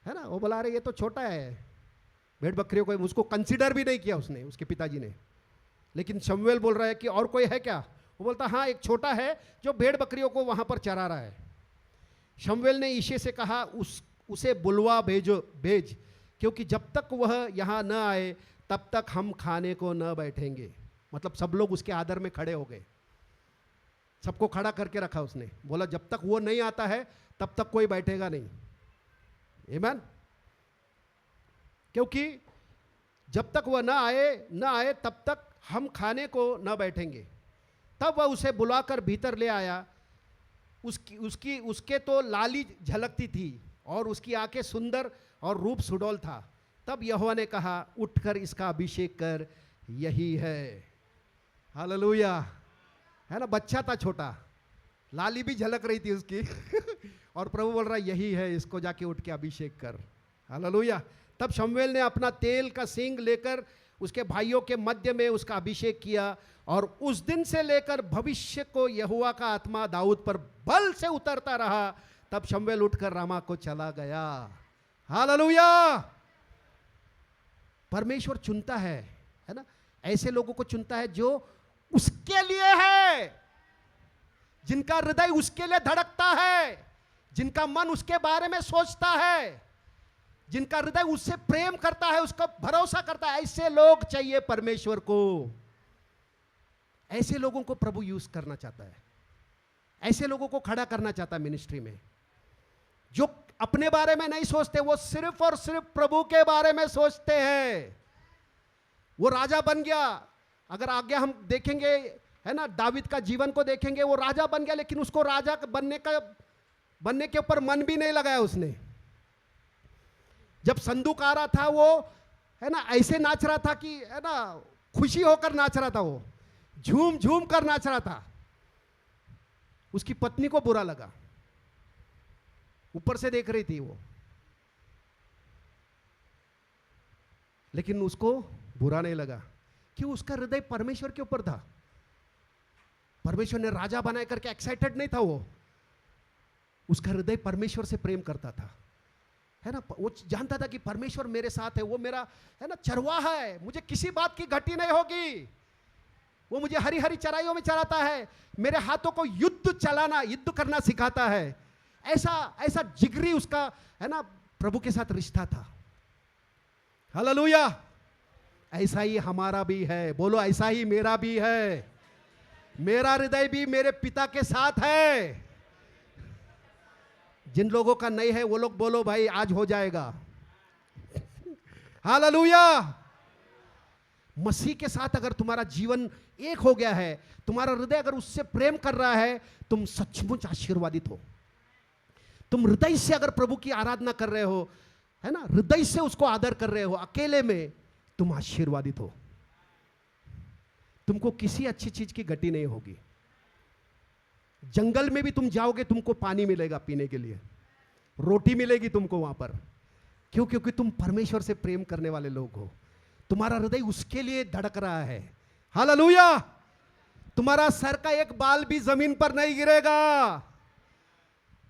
है ना। वो बोला, अरे ये तो छोटा है, भेड़ बकरियों को, उसको कंसीडर भी नहीं किया उसने, उसके पिताजी ने। लेकिन शमूएल बोल रहा है कि और कोई है क्या? वो बोलता, हाँ, एक छोटा है जो भेड़ बकरियों को वहां पर चरा रहा है। शमूएल ने ईशे से कहा, उसे बुलवा भेज, क्योंकि जब तक वह यहाँ न आए तब तक हम खाने को न बैठेंगे। मतलब सब लोग उसके आदर में खड़े हो गए, सबको खड़ा करके रखा उसने, बोला जब तक वो नहीं आता है तब तक कोई बैठेगा नहीं। आमीन। क्योंकि जब तक वह न आए तब तक हम खाने को न बैठेंगे। तब वह उसे बुलाकर भीतर ले आया। उसके तो लाली झलकती थी और उसकी आंखें सुंदर और रूप सुडौल था। तब यहोवा ने कहा, उठकर इसका अभिषेक कर, यही है। हालेलुया। है ना, बच्चा था छोटा, लाली भी झलक रही थी उसकी और प्रभु बोल रहा यही है, इसको जाके उठ के अभिषेक कर। हालेलुया। तब शमूएल ने अपना तेल का सींग लेकर उसके भाइयों के मध्य में उसका अभिषेक किया और उस दिन से लेकर भविष्य को यहोवा का आत्मा दाऊद पर बल से उतरता रहा। तब शमूएल उठकर रामा को चला गया। हालेलुया। परमेश्वर चुनता है ना, ऐसे लोगों को चुनता है जो उसके लिए है, जिनका हृदय उसके लिए धड़कता है, जिनका मन उसके बारे में सोचता है, जिनका हृदय उससे प्रेम करता है, उसका भरोसा करता है। ऐसे लोग चाहिए परमेश्वर को। ऐसे लोगों को प्रभु यूज करना चाहता है, ऐसे लोगों को खड़ा करना चाहता है मिनिस्ट्री में, जो अपने बारे में नहीं सोचते, वो सिर्फ और सिर्फ प्रभु के बारे में सोचते हैं। वो राजा बन गया, अगर आगे हम देखेंगे है ना, दाऊद का जीवन को देखेंगे, वो राजा बन गया, लेकिन उसको राजा बनने के ऊपर मन भी नहीं लगाया उसने। जब संदूक आ रहा था, वो है ना ऐसे नाच रहा था कि है ना, खुशी होकर नाच रहा था, वो झूम झूम कर नाच रहा था। उसकी पत्नी को बुरा लगा, ऊपर से देख रही थी वो, लेकिन उसको बुरा नहीं लगा क्यों, उसका हृदय परमेश्वर के ऊपर था। परमेश्वर ने राजा बनाए करके एक्साइटेड नहीं था वो, उसका हृदय परमेश्वर से प्रेम करता था, है ना। वो जानता था कि परमेश्वर मेरे साथ है, वो मेरा है ना चरवाहा है, मुझे किसी बात की घटी नहीं होगी, वो मुझे हरी हरी चराइयों में चराता है, मेरे हाथों को युद्ध करना सिखाता है। ऐसा जिगरी उसका है ना प्रभु के साथ रिश्ता था। हालेलुया। ऐसा ही हमारा भी है, बोलो ऐसा ही मेरा भी है। मेरा हृदय भी मेरे पिता के साथ है। जिन लोगों का नहीं है वो लोग बोलो भाई आज हो जाएगा। हालेलुया। मसीह के साथ अगर तुम्हारा जीवन एक हो गया है, तुम्हारा हृदय अगर उससे प्रेम कर रहा है, तुम सचमुच आशीर्वादित हो। तुम हृदय से अगर प्रभु की आराधना कर रहे हो, है ना, हृदय से उसको आदर कर रहे हो, अकेले में, तुम आशीर्वादित हो। तुमको किसी अच्छी चीज की घटी नहीं होगी। जंगल में भी तुम जाओगे, तुमको पानी मिलेगा पीने के लिए, रोटी मिलेगी तुमको वहां पर। क्यों? क्योंकि तुम परमेश्वर से प्रेम करने वाले लोग हो, तुम्हारा हृदय उसके लिए धड़क रहा है। हालेलुया। तुम्हारा सर का एक बाल भी जमीन पर नहीं गिरेगा।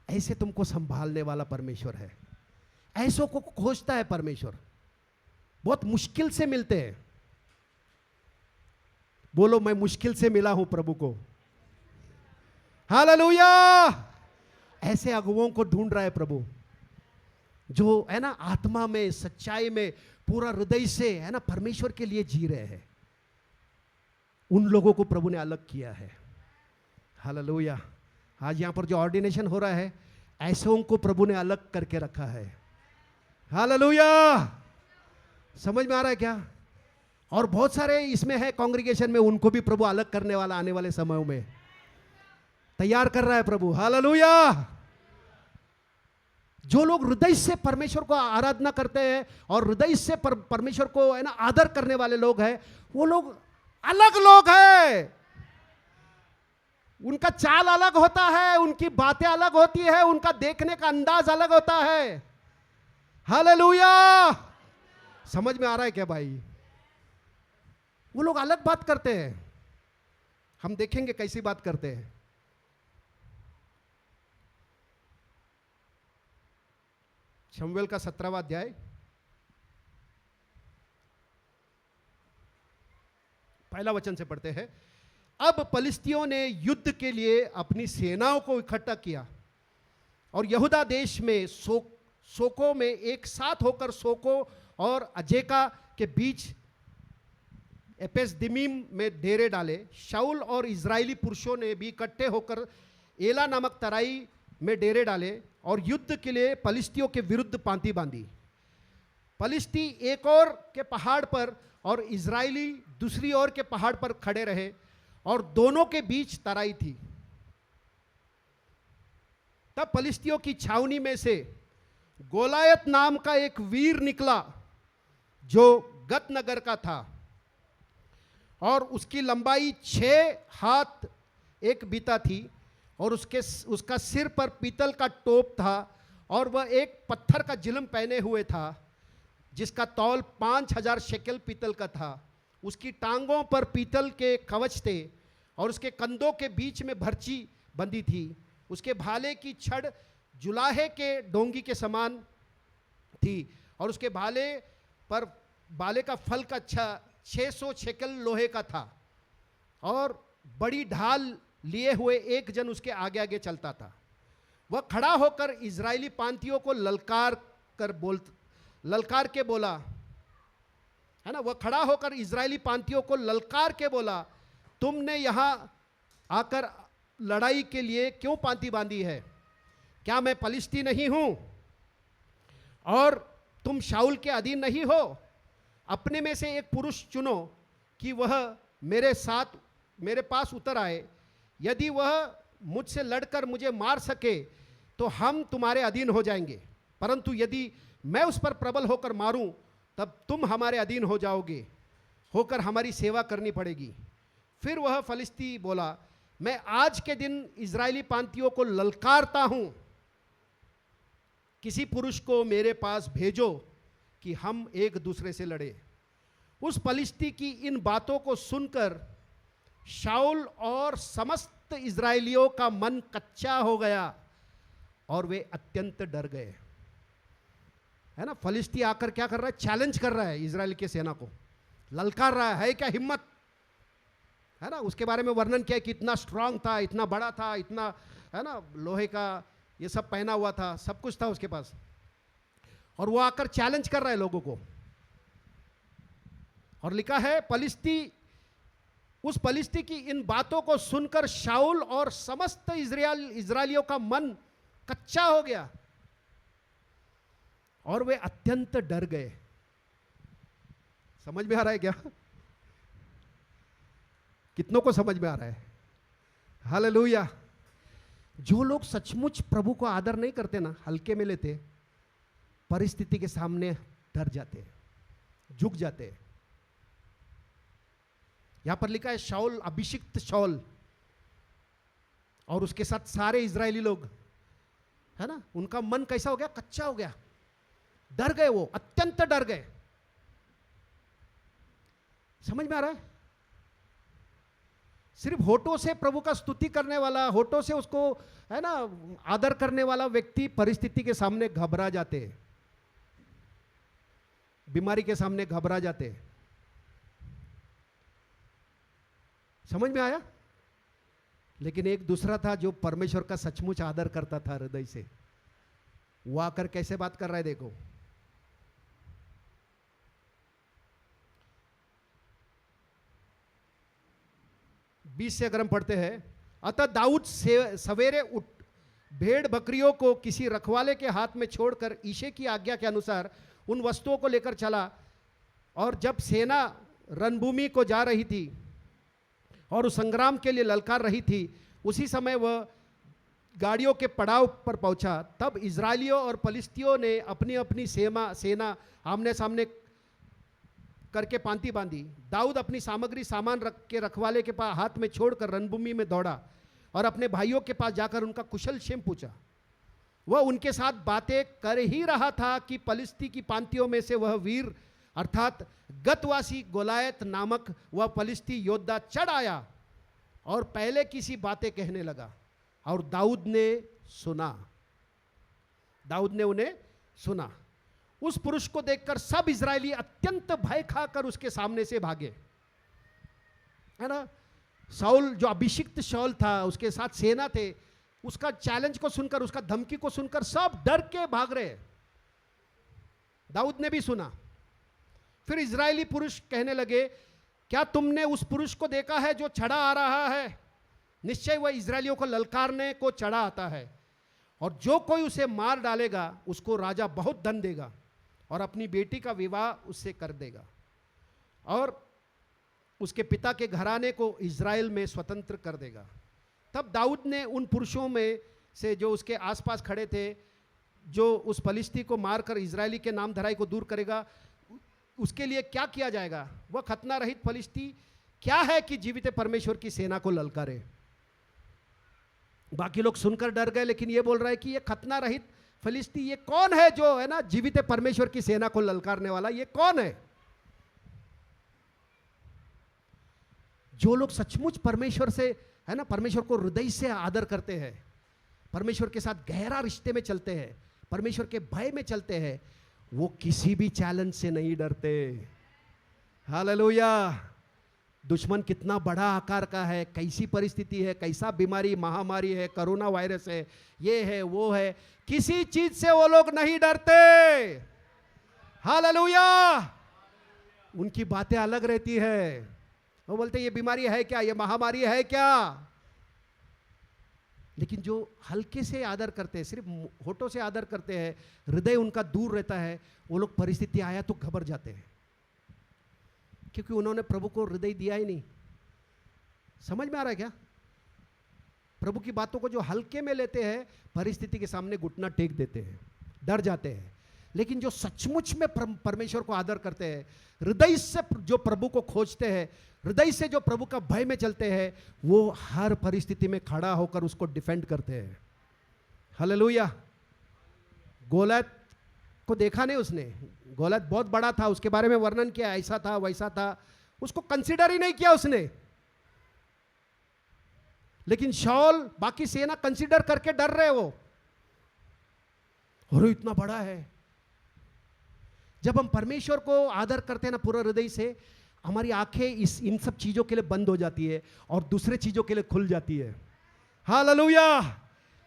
ऐसे तुमको संभालने वाला परमेश्वर है। ऐसों को खोजता है परमेश्वर, बहुत मुश्किल से मिलते हैं। बोलो मैं मुश्किल से मिला हूं प्रभु को। हालेलुया। ऐसे अगुवों को ढूंढ रहा है प्रभु, जो है ना आत्मा में, सच्चाई में, पूरा हृदय से है ना परमेश्वर के लिए जी रहे हैं। उन लोगों को प्रभु ने अलग किया है। हालेलुया। आज यहां पर जो ऑर्डिनेशन हो रहा है, ऐसों को प्रभु ने अलग करके रखा है। हालेलुया। समझ में आ रहा है क्या? और बहुत सारे इसमें है कांग्रीगेशन में, उनको भी प्रभु अलग करने वाला आने वाले समयों में तैयार कर रहा है प्रभु। हालेलुया। जो लोग हृदय से परमेश्वर को आराधना करते हैं और हृदय से परमेश्वर को है ना आदर करने वाले लोग हैं, वो लोग अलग लोग हैं। उनका चाल अलग होता है, उनकी बातें अलग होती है, उनका देखने का अंदाज अलग होता है। हालेलुया। समझ में आ रहा है क्या भाई? वो लोग अलग बात करते हैं। हम देखेंगे कैसी बात करते हैं। शमूएल का 17वां अध्याय, पहला वचन से पढ़ते हैं। अब पलिस्तियों ने युद्ध के लिए अपनी सेनाओं को इकट्ठा किया और यहूदा देश में सोको में एक साथ होकर सोको और अजेका के बीच एपेसदिमीम में डेरे डाले। शाऊल और इजरायली पुरुषों ने भी इकट्ठे होकर एला नामक तराई में डेरे डाले और युद्ध के लिए पलिस्तियों के विरुद्ध पांति बांधी। पलिस्ती एक और के पहाड़ पर और इजरायली दूसरी ओर के पहाड़ पर खड़े रहे और दोनों के बीच तराई थी। तब पलिस्तियों की छावनी में से गोलायत नाम का एक वीर निकला जो गत नगर का था और उसकी लंबाई 6 हाथ 1 बीता थी और उसका सिर पर पीतल का टोप था और वह एक पत्थर का जिलम पहने हुए था जिसका तौल 5000 शेकेल पीतल का था। उसकी टांगों पर पीतल के कवच थे और उसके कंधों के बीच में भर्ची बंधी थी। उसके भाले की छड़ जुलाहे के डोंगी के समान थी और उसके भाले का फल का 600 शेकेल लोहे का था और बड़ी ढाल लिए हुए एक जन उसके आगे आगे चलता था। वह खड़ा होकर इजरायली पांतियों को ललकार के बोला, है ना, वह खड़ा होकर इजरायली पांतियों को ललकार के बोला, तुमने यहां आकर लड़ाई के लिए क्यों पांति बांधी है? क्या मैं पलिस्ती नहीं हूं और तुम शाऊल के अधीन नहीं हो? अपने में से एक पुरुष चुनो कि वह मेरे पास उतर आए। यदि वह मुझसे लड़कर मुझे मार सके तो हम तुम्हारे अधीन हो जाएंगे, परंतु यदि मैं उस पर प्रबल होकर मारूं तब तुम हमारे अधीन हो जाओगे, होकर हमारी सेवा करनी पड़ेगी। फिर वह फलिस्ती बोला, मैं आज के दिन इजरायली पांतियों को ललकारता हूं, किसी पुरुष को मेरे पास भेजो कि हम एक दूसरे से लड़े। उस फलिस्ती की इन बातों को सुनकर शाऊल और समस्त इजरायलियों का मन कच्चा हो गया और वे अत्यंत डर गए। है ना, फलिस्ती आकर क्या कर रहा है? चैलेंज कर रहा है इजराइल की सेना को, ललकार रहा है क्या हिम्मत? है ना, उसके बारे में वर्णन किया कि इतना स्ट्रांग था, इतना बड़ा था, इतना, है ना, लोहे का ये सब पहना हुआ था, सब कुछ था उसके पास, और वो आकर चैलेंज कर रहा है लोगों को। और लिखा है उस फलिस्ती की इन बातों को सुनकर शाऊल और समस्त इजरायलियों का मन कच्चा हो गया और वे अत्यंत डर गए। समझ में आ रहा है क्या? कितनों को समझ में आ रहा है? हालेलुया। जो लोग सचमुच प्रभु को आदर नहीं करते ना, हल्के में लेते, परिस्थिति के सामने डर जाते, झुक जाते। यहां पर लिखा है शाऊल, अभिषिक्त शाऊल और उसके साथ सारे इजरायली लोग, है ना, उनका मन कैसा हो गया? कच्चा हो गया, डर गए, वो अत्यंत डर गए। समझ में आ रहा है? सिर्फ होठों से प्रभु का स्तुति करने वाला, होठों से उसको, है ना, आदर करने वाला व्यक्ति परिस्थिति के सामने घबरा जाते, बीमारी के सामने घबरा जाते। समझ में आया? लेकिन एक दूसरा था जो परमेश्वर का सचमुच आदर करता था हृदय से, वो आकर कैसे बात कर रहा है देखो। बीस से अगर हम पढ़ते हैं, अतः दाऊद सवेरे उठ भेड़ बकरियों को किसी रखवाले के हाथ में छोड़कर ईशे की आज्ञा के अनुसार उन वस्तुओं को लेकर चला, और जब सेना रणभूमि को जा रही थी और उस संग्राम के लिए ललकार रही थी, उसी समय वह गाड़ियों के पड़ाव पर पहुंचा। तब इजरायलियों और फलिस्तियों ने अपनी अपनी सेना आमने सामने करके पांति बांधी। दाऊद अपनी सामान रख के रखवाले के पास हाथ में छोड़कर रणभूमि में दौड़ा और अपने भाइयों के पास जाकर उनका कुशल क्षेम पूछा। वह उनके साथ बातें कर ही रहा था कि फलिस्ती की पांतियों में से वह वीर अर्थात गतवासी गोलायत नामक वह फलिस्ती योद्धा चढ़ आया और पहले किसी बातें कहने लगा, और दाऊद ने उन्हें सुना। उस पुरुष को देखकर सब इजरायली अत्यंत भय खाकर उसके सामने से भागे। है ना, शाऊल जो अभिषिक्त शाऊल था, उसके साथ सेना थे, उसका चैलेंज को सुनकर, उसका धमकी को सुनकर सब डर के भाग रहे। दाऊद ने भी सुना। फिर इजरायली पुरुष कहने लगे, क्या तुमने उस पुरुष को देखा है जो चढ़ा आ रहा है? निश्चय वह इजरायलियों को ललकारने को चढ़ा आता है, और जो कोई उसे मार डालेगा उसको राजा बहुत धन देगा और अपनी बेटी का विवाह उससे कर देगा, और उसके पिता के घराने को इज़राइल में स्वतंत्र कर देगा। तब दाऊद ने उन पुरुषों में से जो उसके आसपास खड़े थे, जो उस फलिस्ती को मारकर इजरायली के नाम धराई को दूर करेगा, उसके लिए क्या किया जाएगा? वह खतना रहित फलिस्ती क्या है कि जीवित परमेश्वर की सेना को ललकारे। बाकी लोग सुनकर डर गए, लेकिन ये बोल रहा है कि ये खतना रहित फलिस्ती ये कौन है जो है ना जीवित परमेश्वर की सेना को ललकारने वाला? ये कौन है? जो लोग सचमुच परमेश्वर से है ना, परमेश्वर को हृदय से आदर करते हैं, परमेश्वर के साथ गहरा रिश्ते में चलते हैं, परमेश्वर के भय में चलते हैं, वो किसी भी चैलेंज से नहीं डरते। हालेलुया। दुश्मन कितना बड़ा आकार का है, कैसी परिस्थिति है, कैसा बीमारी महामारी है, कोरोना वायरस है, ये है वो है, किसी चीज से वो लोग नहीं डरते। हालेलुया। उनकी बातें अलग रहती है। वो बोलते ये बीमारी है क्या, ये महामारी है क्या? लेकिन जो हल्के से आदर करते हैं, सिर्फ होठों से आदर करते हैं, हृदय उनका दूर रहता है, वो लोग परिस्थिति आया तो घबरा जाते हैं, क्योंकि उन्होंने प्रभु को हृदय दिया ही नहीं। समझ में आ रहा है क्या? प्रभु की बातों को जो हल्के में लेते हैं, परिस्थिति के सामने घुटना टेक देते हैं, डर जाते हैं। लेकिन जो सचमुच में परमेश्वर को आदर करते हैं, हृदय से जो प्रभु को खोजते हैं, हृदय से जो प्रभु का भय में चलते हैं, वो हर परिस्थिति में खड़ा होकर उसको डिफेंड करते हैं। हालेलुया। गोलियत को देखा नहीं उसने, गोलियत बहुत बड़ा था, उसके बारे में वर्णन किया, ऐसा था वैसा था, उसको कंसिडर ही नहीं किया उसने। लेकिन शाऊल बाकी सेना कंसिडर करके डर रहे वो, और इतना बड़ा है। जब हम परमेश्वर को आदर करते हैं ना पूरा हृदय से, हमारी आंखें इन सब चीजों के लिए बंद हो जाती है और दूसरे चीजों के लिए खुल जाती है। हालेलुया।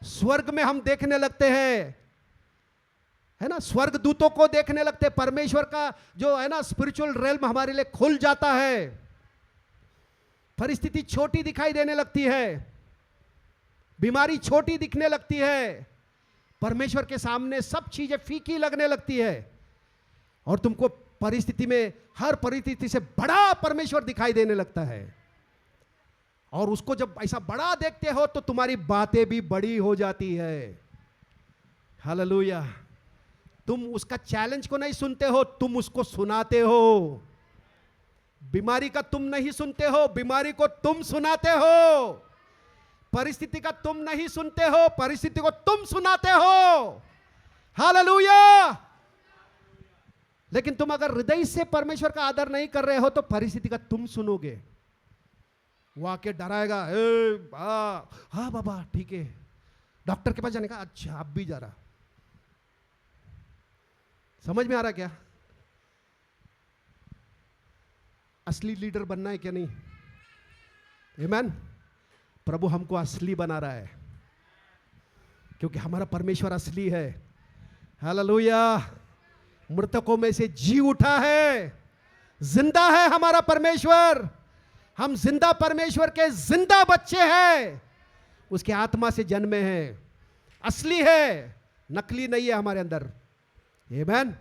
स्वर्ग में हम देखने लगते हैं, है ना, स्वर्ग दूतों को देखने लगते हैं, परमेश्वर का जो है ना स्पिरिचुअल रेल्म हमारे लिए खुल जाता है। परिस्थिति छोटी दिखाई देने लगती है, बीमारी छोटी दिखने लगती है, परमेश्वर के सामने सब चीजें फीकी लगने लगती है, और तुमको परिस्थिति में हर परिस्थिति से बड़ा परमेश्वर दिखाई देने लगता है। और उसको जब ऐसा बड़ा देखते हो तो तुम्हारी बातें भी बड़ी हो जाती है। हालेलुया। तुम उसका चैलेंज को नहीं सुनते हो, तुम उसको सुनाते हो। बीमारी का तुम नहीं सुनते हो, बीमारी को तुम सुनाते हो। परिस्थिति का तुम नहीं सुनते हो, परिस्थिति को तुम सुनाते हो। हालेलुया। लेकिन तुम अगर हृदय से परमेश्वर का आदर नहीं कर रहे हो तो परिस्थिति का तुम सुनोगे। वो आके डराएगा, हाँ बाबा ठीक है, डॉक्टर के पास जाने का, अच्छा अब भी जा रहा। समझ में आ रहा क्या? असली लीडर बनना है क्या नहीं? आमीन। प्रभु हमको असली बना रहा है, क्योंकि हमारा परमेश्वर असली है। हालेलुया। मृतकों में से जी उठा है, जिंदा है हमारा परमेश्वर। हम जिंदा परमेश्वर के जिंदा बच्चे हैं, उसके आत्मा से जन्मे हैं, असली है, नकली नहीं है हमारे अंदर। आमीन।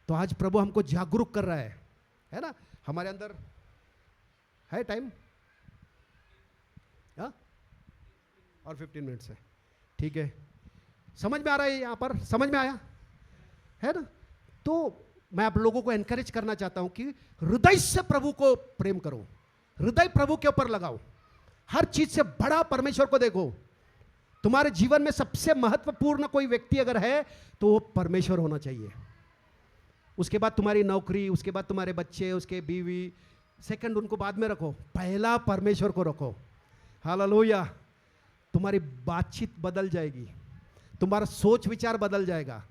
तो आज प्रभु हमको जागरूक कर रहा है ना? हमारे अंदर है टाइम, हाँ, और 15 मिनट्स है, ठीक है। समझ में आ रहा है? यहां पर समझ में आया है ना? तो मैं आप लोगों को एनकरेज करना चाहता हूं कि हृदय से प्रभु को प्रेम करो, हृदय प्रभु के ऊपर लगाओ, हर चीज से बड़ा परमेश्वर को देखो। तुम्हारे जीवन में सबसे महत्वपूर्ण कोई व्यक्ति अगर है तो वो परमेश्वर होना चाहिए। उसके बाद तुम्हारी नौकरी, उसके बाद तुम्हारे बच्चे, उसके बीवी, सेकंड उनको बाद में रखो, पहला परमेश्वर को रखो। हालेलुया। तुम्हारी बातचीत बदल जाएगी, तुम्हारा सोच विचार बदल जाएगा।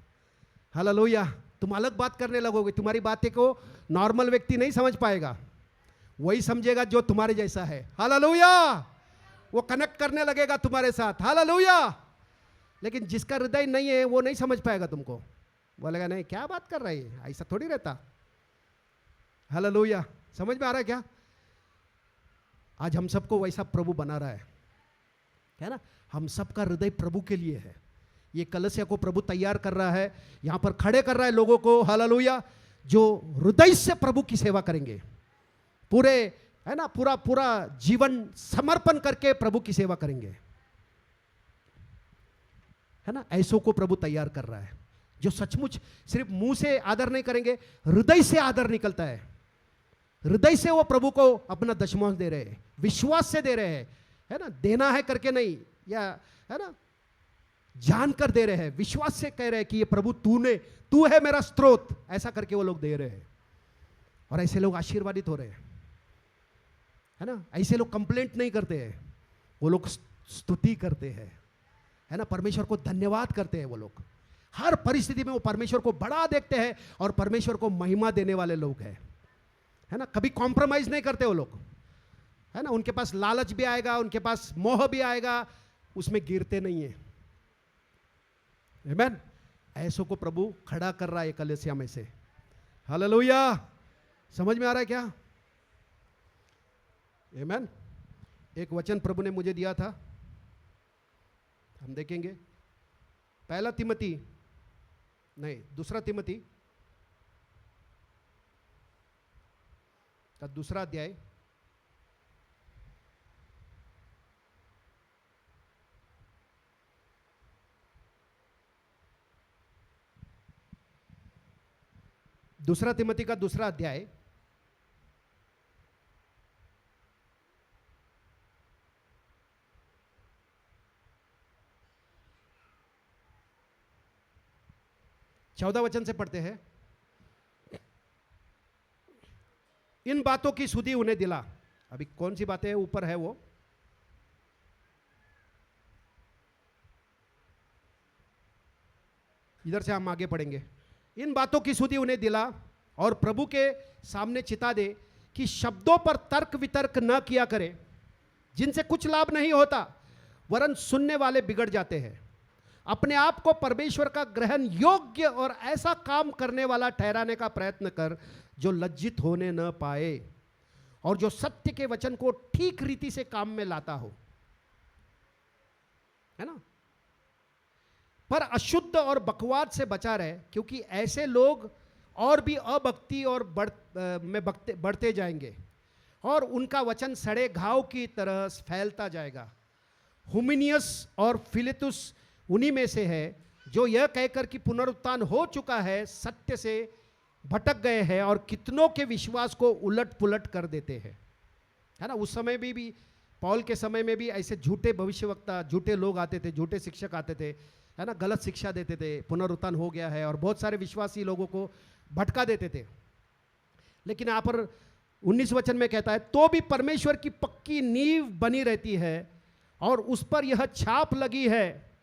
हालेलुया। तुम अलग बात करने लगोगे, तुम्हारी बातें को नॉर्मल व्यक्ति नहीं समझ पाएगा, वही समझेगा जो तुम्हारे जैसा है। हालेलुया। वो कनेक्ट करने लगेगा तुम्हारे साथ। हालेलुया। लेकिन जिसका हृदय नहीं है वो नहीं समझ पाएगा तुमको। बोलेगा नहीं, क्या बात कर रही है, ऐसा थोड़ी रहता। हालेलुया, समझ में आ रहा है क्या? आज हम सबको वैसा प्रभु बना रहा है ना? हम सबका हृदय प्रभु के लिए है। ये कलसिया को प्रभु तैयार कर रहा है, यहां पर खड़े कर रहा है लोगों को, हालेलुया, जो हृदय से प्रभु की सेवा करेंगे, पूरे, है ना, पूरा पूरा जीवन समर्पण करके प्रभु की सेवा करेंगे, है ना? ऐसों को प्रभु तैयार कर रहा है, जो सचमुच सिर्फ मुंह से आदर नहीं करेंगे, हृदय से आदर निकलता है, हृदय से वो प्रभु को अपना दशमांश दे रहे हैं, विश्वास से दे रहे हैं, है ना? देना है करके नहीं, या है ना, जानकर दे रहे हैं, विश्वास से कह रहे हैं कि ये प्रभु तू है मेरा स्रोत, ऐसा करके वो लोग दे रहे हैं। और ऐसे लोग आशीर्वादित हो रहे हैं, है ना? ऐसे लोग कंप्लेंट नहीं करते हैं, वो लोग स्तुति करते हैं, है ना? परमेश्वर को धन्यवाद करते हैं। वो लोग हर परिस्थिति में वो परमेश्वर को बड़ा देखते हैं और परमेश्वर को महिमा देने वाले लोग हैं, है ना? कभी कॉम्प्रोमाइज नहीं करते वो लोग, है ना? उनके पास लालच भी आएगा, उनके पास मोह भी आएगा, उसमें गिरते नहीं है। आमीन। ऐसों को प्रभु खड़ा कर रहा है कलीसिया में से। हालेलुया, समझ में आ रहा है क्या? आमीन। एक वचन प्रभु ने मुझे दिया था, हम देखेंगे, दूसरा तिमोथी का दूसरा अध्याय, दूसरा तिमोथी का दूसरा अध्याय, चौदह वचन से पढ़ते हैं। इन बातों की सुधि उन्हें दिला। अभी कौन सी बातें ऊपर है वो, इधर से हम आगे पढ़ेंगे। इन बातों की सुधि उन्हें दिला और प्रभु के सामने चिता दे कि शब्दों पर तर्क वितर्क न किया करे, जिनसे कुछ लाभ नहीं होता, वरन सुनने वाले बिगड़ जाते हैं। अपने आप को परमेश्वर का ग्रहण योग्य और ऐसा काम करने वाला ठहराने का प्रयत्न कर, जो लज्जित होने न पाए और जो सत्य के वचन को ठीक रीति से काम में लाता हो, है ना? पर अशुद्ध और बकवाद से बचा रहे, क्योंकि ऐसे लोग और भी अभक्ति और बढ़ते जाएंगे और उनका वचन सड़े घाव की तरह फैलता जाएगा। हुमिनियस और फिलेतुस उन्हीं में से है, जो यह कहकर कि पुनरुत्थान हो चुका है, सत्य से भटक गए हैं और कितनों के विश्वास को उलट पुलट कर देते हैं, है ना? उस समय भी पौल के समय में भी ऐसे झूठे भविष्यवक्ता, झूठे लोग आते थे, झूठे शिक्षक आते थे, है ना? गलत शिक्षा देते थे, पुनरुत्थान हो गया है, और बहुत सारे विश्वासी लोगों को भटका देते थे। लेकिन यहाँ पर 19 वचन में कहता है, तो भी परमेश्वर की पक्की नींव बनी रहती है और उस पर यह छाप लगी है,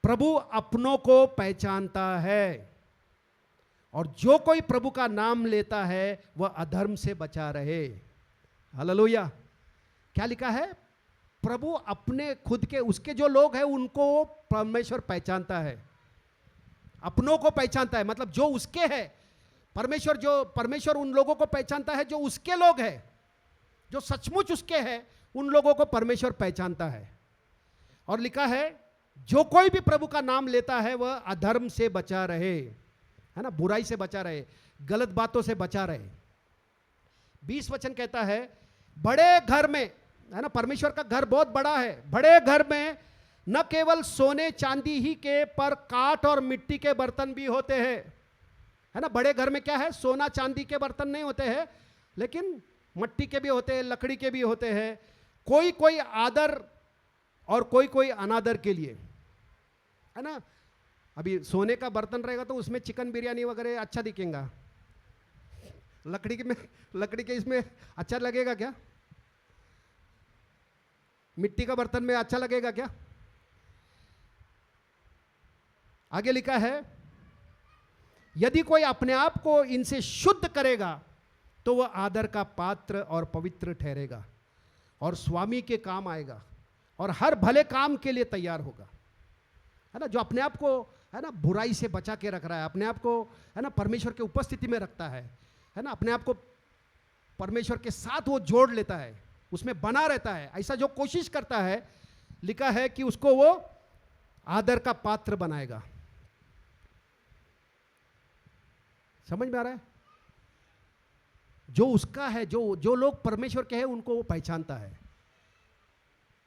प्रभु अपनों को पहचानता है, और जो कोई प्रभु का नाम लेता है वह अधर्म से बचा रहे। हालेलुया। क्या लिखा है? प्रभु अपने खुद के, उसके जो लोग हैं उनको परमेश्वर पहचानता है, अपनों को पहचानता है, मतलब जो उसके है, परमेश्वर उन लोगों को पहचानता है जो उसके लोग हैं, जो सचमुच उसके हैं, उन लोगों को परमेश्वर पहचानता है। और लिखा है, जो कोई भी प्रभु का नाम लेता है वह अधर्म से बचा रहे, है ना? बुराई से बचा रहे, गलत बातों से बचा रहे। 20 वचन कहता है, बड़े घर में, है ना, परमेश्वर का घर बहुत बड़ा है, बड़े घर में न केवल सोने चांदी ही के, पर काठ और मिट्टी के बर्तन भी होते हैं, है ना? बड़े घर में क्या है? सोना चांदी के बर्तन नहीं होते हैं, लेकिन मिट्टी के भी होते हैं, लकड़ी के भी होते हैं, कोई कोई आदर और कोई कोई अनादर के लिए, है ना? अभी सोने का बर्तन रहेगा तो उसमें चिकन बिरयानी वगैरह अच्छा दिखेगा, लकड़ी के इसमें अच्छा लगेगा क्या? मिट्टी का बर्तन में अच्छा लगेगा क्या? आगे लिखा है, यदि कोई अपने आप को इनसे शुद्ध करेगा तो वह आदर का पात्र और पवित्र ठहरेगा और स्वामी के काम आएगा और हर भले काम के लिए तैयार होगा, है ना? जो अपने आप को है ना, बुराई से बचा के रख रहा है, अपने आप को, है ना, परमेश्वर के उपस्थिति में रखता है ना, अपने आप को परमेश्वर के साथ वो जोड़ लेता है, उसमें बना रहता है, ऐसा जो कोशिश करता है, लिखा है कि उसको वो आदर का पात्र बनाएगा। समझ में आ रहा है? जो उसका है, जो लोग परमेश्वर के हैं, उनको वो पहचानता है,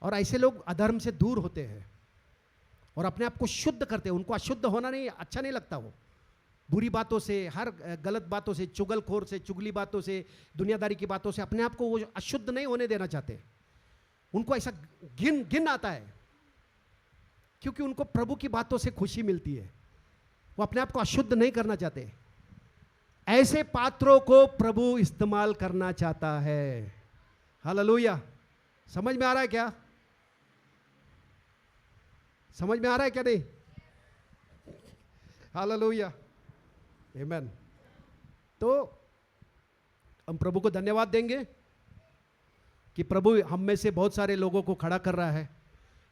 और ऐसे लोग अधर्म से दूर होते हैं और अपने आप को शुद्ध करते हैं। उनको अशुद्ध होना नहीं अच्छा नहीं लगता, वो बुरी बातों से, हर गलत बातों से, चुगलखोर से, चुगली बातों से, दुनियादारी की बातों से अपने आप को वो अशुद्ध नहीं होने देना चाहते। उनको ऐसा घिन आता है, क्योंकि उनको प्रभु की बातों से खुशी मिलती है, वो अपने आप को अशुद्ध नहीं करना चाहते। ऐसे पात्रों को प्रभु इस्तेमाल करना चाहता है। हालेलुया। समझ में आ रहा है क्या? समझ में आ रहा है क्या नहीं? हालेलुया, आमीन। तो हम प्रभु को धन्यवाद देंगे कि प्रभु हम में से बहुत सारे लोगों को खड़ा कर रहा है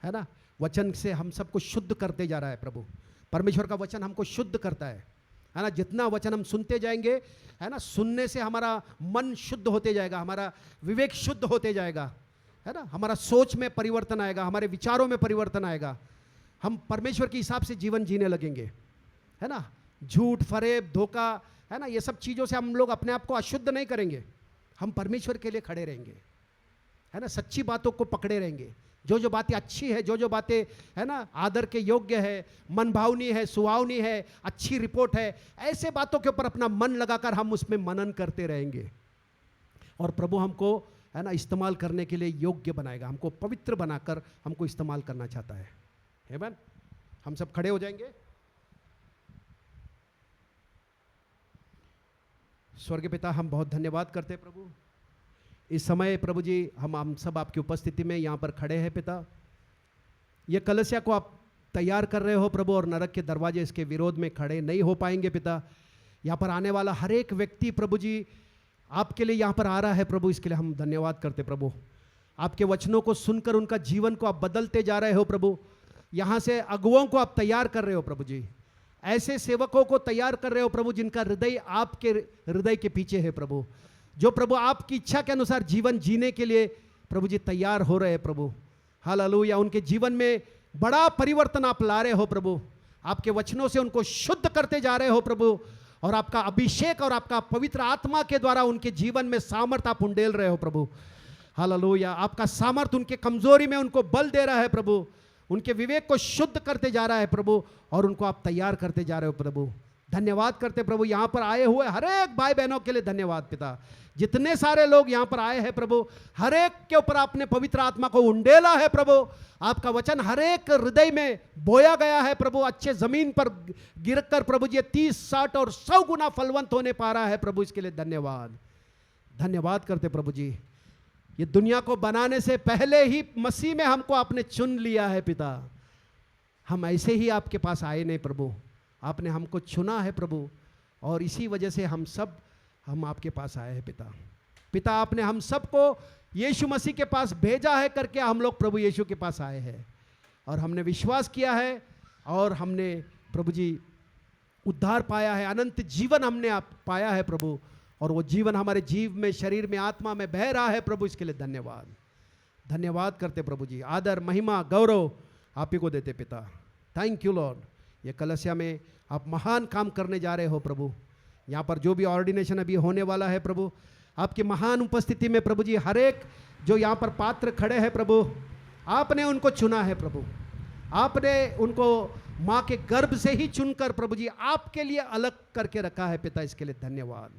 ना, वचन से हम सबको शुद्ध करते जा रहा है। प्रभु परमेश्वर का वचन हमको शुद्ध करता है ना। जितना वचन हम सुनते जाएंगे, है ना, सुनने से हमारा मन शुद्ध होते जाएगा, हमारा विवेक शुद्ध होते जाएगा, है ना, हमारा सोच में परिवर्तन आएगा, हमारे विचारों में परिवर्तन आएगा, हम परमेश्वर के हिसाब से जीवन जीने लगेंगे, है ना। झूठ, फरेब, धोखा, है ना, ये सब चीज़ों से हम लोग अपने आप को अशुद्ध नहीं करेंगे, हम परमेश्वर के लिए खड़े रहेंगे, है ना, सच्ची बातों को पकड़े रहेंगे। जो बातें अच्छी है, जो बातें, है ना, आदर के योग्य है, मन भावनी है, सुहावनी है, अच्छी रिपोर्ट है, ऐसे बातों के ऊपर अपना मन लगाकर हम उसमें मनन करते रहेंगे, और प्रभु हमको, है ना, इस्तेमाल करने के लिए योग्य बनाएगा, हमको पवित्र बनाकर हमको इस्तेमाल करना चाहता है। आमीन। हम सब खड़े हो जाएंगे। स्वर्गीय पिता, हम बहुत धन्यवाद करते हैं प्रभु, इस समय प्रभु जी हम सब आपकी उपस्थिति में यहाँ पर खड़े हैं पिता। ये कलसिया को आप तैयार कर रहे हो प्रभु, और नरक के दरवाजे इसके विरोध में खड़े नहीं हो पाएंगे पिता। यहाँ पर आने वाला हर एक व्यक्ति प्रभु जी आपके लिए यहाँ पर आ रहा है प्रभु, इसके लिए हम धन्यवाद करते प्रभु। आपके वचनों को सुनकर उनका जीवन को आप बदलते जा रहे हो प्रभु। यहाँ से अगुओं को आप तैयार कर रहे हो प्रभु जी, ऐसे सेवकों को तैयार कर रहे हो प्रभु, जिनका हृदय आपके हृदय के पीछे है प्रभु, जो प्रभु आपकी इच्छा के अनुसार जीवन जीने के लिए प्रभु जी तैयार हो रहे हैं प्रभु। हालेलुया। उनके जीवन में बड़ा परिवर्तन आप ला रहे हो प्रभु, आपके वचनों से उनको शुद्ध करते जा रहे हो प्रभु, और आपका अभिषेक और आपका पवित्र आत्मा के द्वारा उनके जीवन में सामर्थ्य आप उंडेल रहे हो प्रभु। हालेलुया। आपका सामर्थ्य उनके कमजोरी में उनको बल दे रहा है प्रभु, उनके विवेक को शुद्ध करते जा रहा है प्रभु, और उनको आप तैयार करते जा रहे हो प्रभु। धन्यवाद करते प्रभु, यहाँ पर आए हुए हर एक भाई बहनों के लिए धन्यवाद पिता। जितने सारे लोग यहाँ पर आए हैं प्रभु, हर एक के ऊपर आपने पवित्र आत्मा को उंडेला है प्रभु। आपका वचन हर एक हृदय में बोया गया है प्रभु, अच्छे जमीन पर गिरकर प्रभु जी 30, 60 और 100 गुना फलवंत होने पा रहा है प्रभु। इसके लिए धन्यवाद, धन्यवाद करते प्रभु जी। ये दुनिया को बनाने से पहले ही मसीह में हमको आपने चुन लिया है पिता। हम ऐसे ही आपके पास आए नहीं प्रभु, आपने हमको चुना है प्रभु, और इसी वजह से हम आपके पास आए हैं पिता। पिता आपने हम सबको यीशु मसीह के पास भेजा है करके हम लोग प्रभु यीशु के पास आए हैं, और हमने विश्वास किया है, और हमने प्रभु जी उद्धार पाया है, अनंत जीवन हमने आप पाया है प्रभु, और वो जीवन हमारे जीव में, शरीर में, आत्मा में बह रहा है प्रभु। इसके लिए धन्यवाद, धन्यवाद करते प्रभु जी। आदर, महिमा, गौरव आप ही को देते पिता। Thank you Lord. ये कलसिया में आप महान काम करने जा रहे हो प्रभु। यहाँ पर जो भी ऑर्डिनेशन अभी होने वाला है प्रभु, आपकी महान उपस्थिति में प्रभु जी हर एक जो यहाँ पर पात्र खड़े हैं प्रभु, आपने उनको चुना है प्रभु, आपने उनको माँ के गर्भ से ही चुनकर प्रभु जी आपके लिए अलग करके रखा है पिता। इसके लिए धन्यवाद,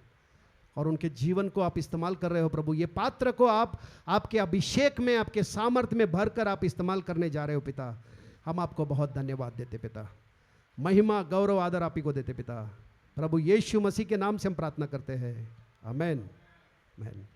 और उनके जीवन को आप इस्तेमाल कर रहे हो प्रभु। ये पात्र को आप आपके अभिषेक में, आपके सामर्थ्य में भरकर आप इस्तेमाल करने जा रहे हो पिता। हम आपको बहुत धन्यवाद देते पिता। महिमा, गौरव, आदर आप ही को देते पिता। प्रभु यीशु मसीह के नाम से हम प्रार्थना करते हैं, आमेन, आमेन।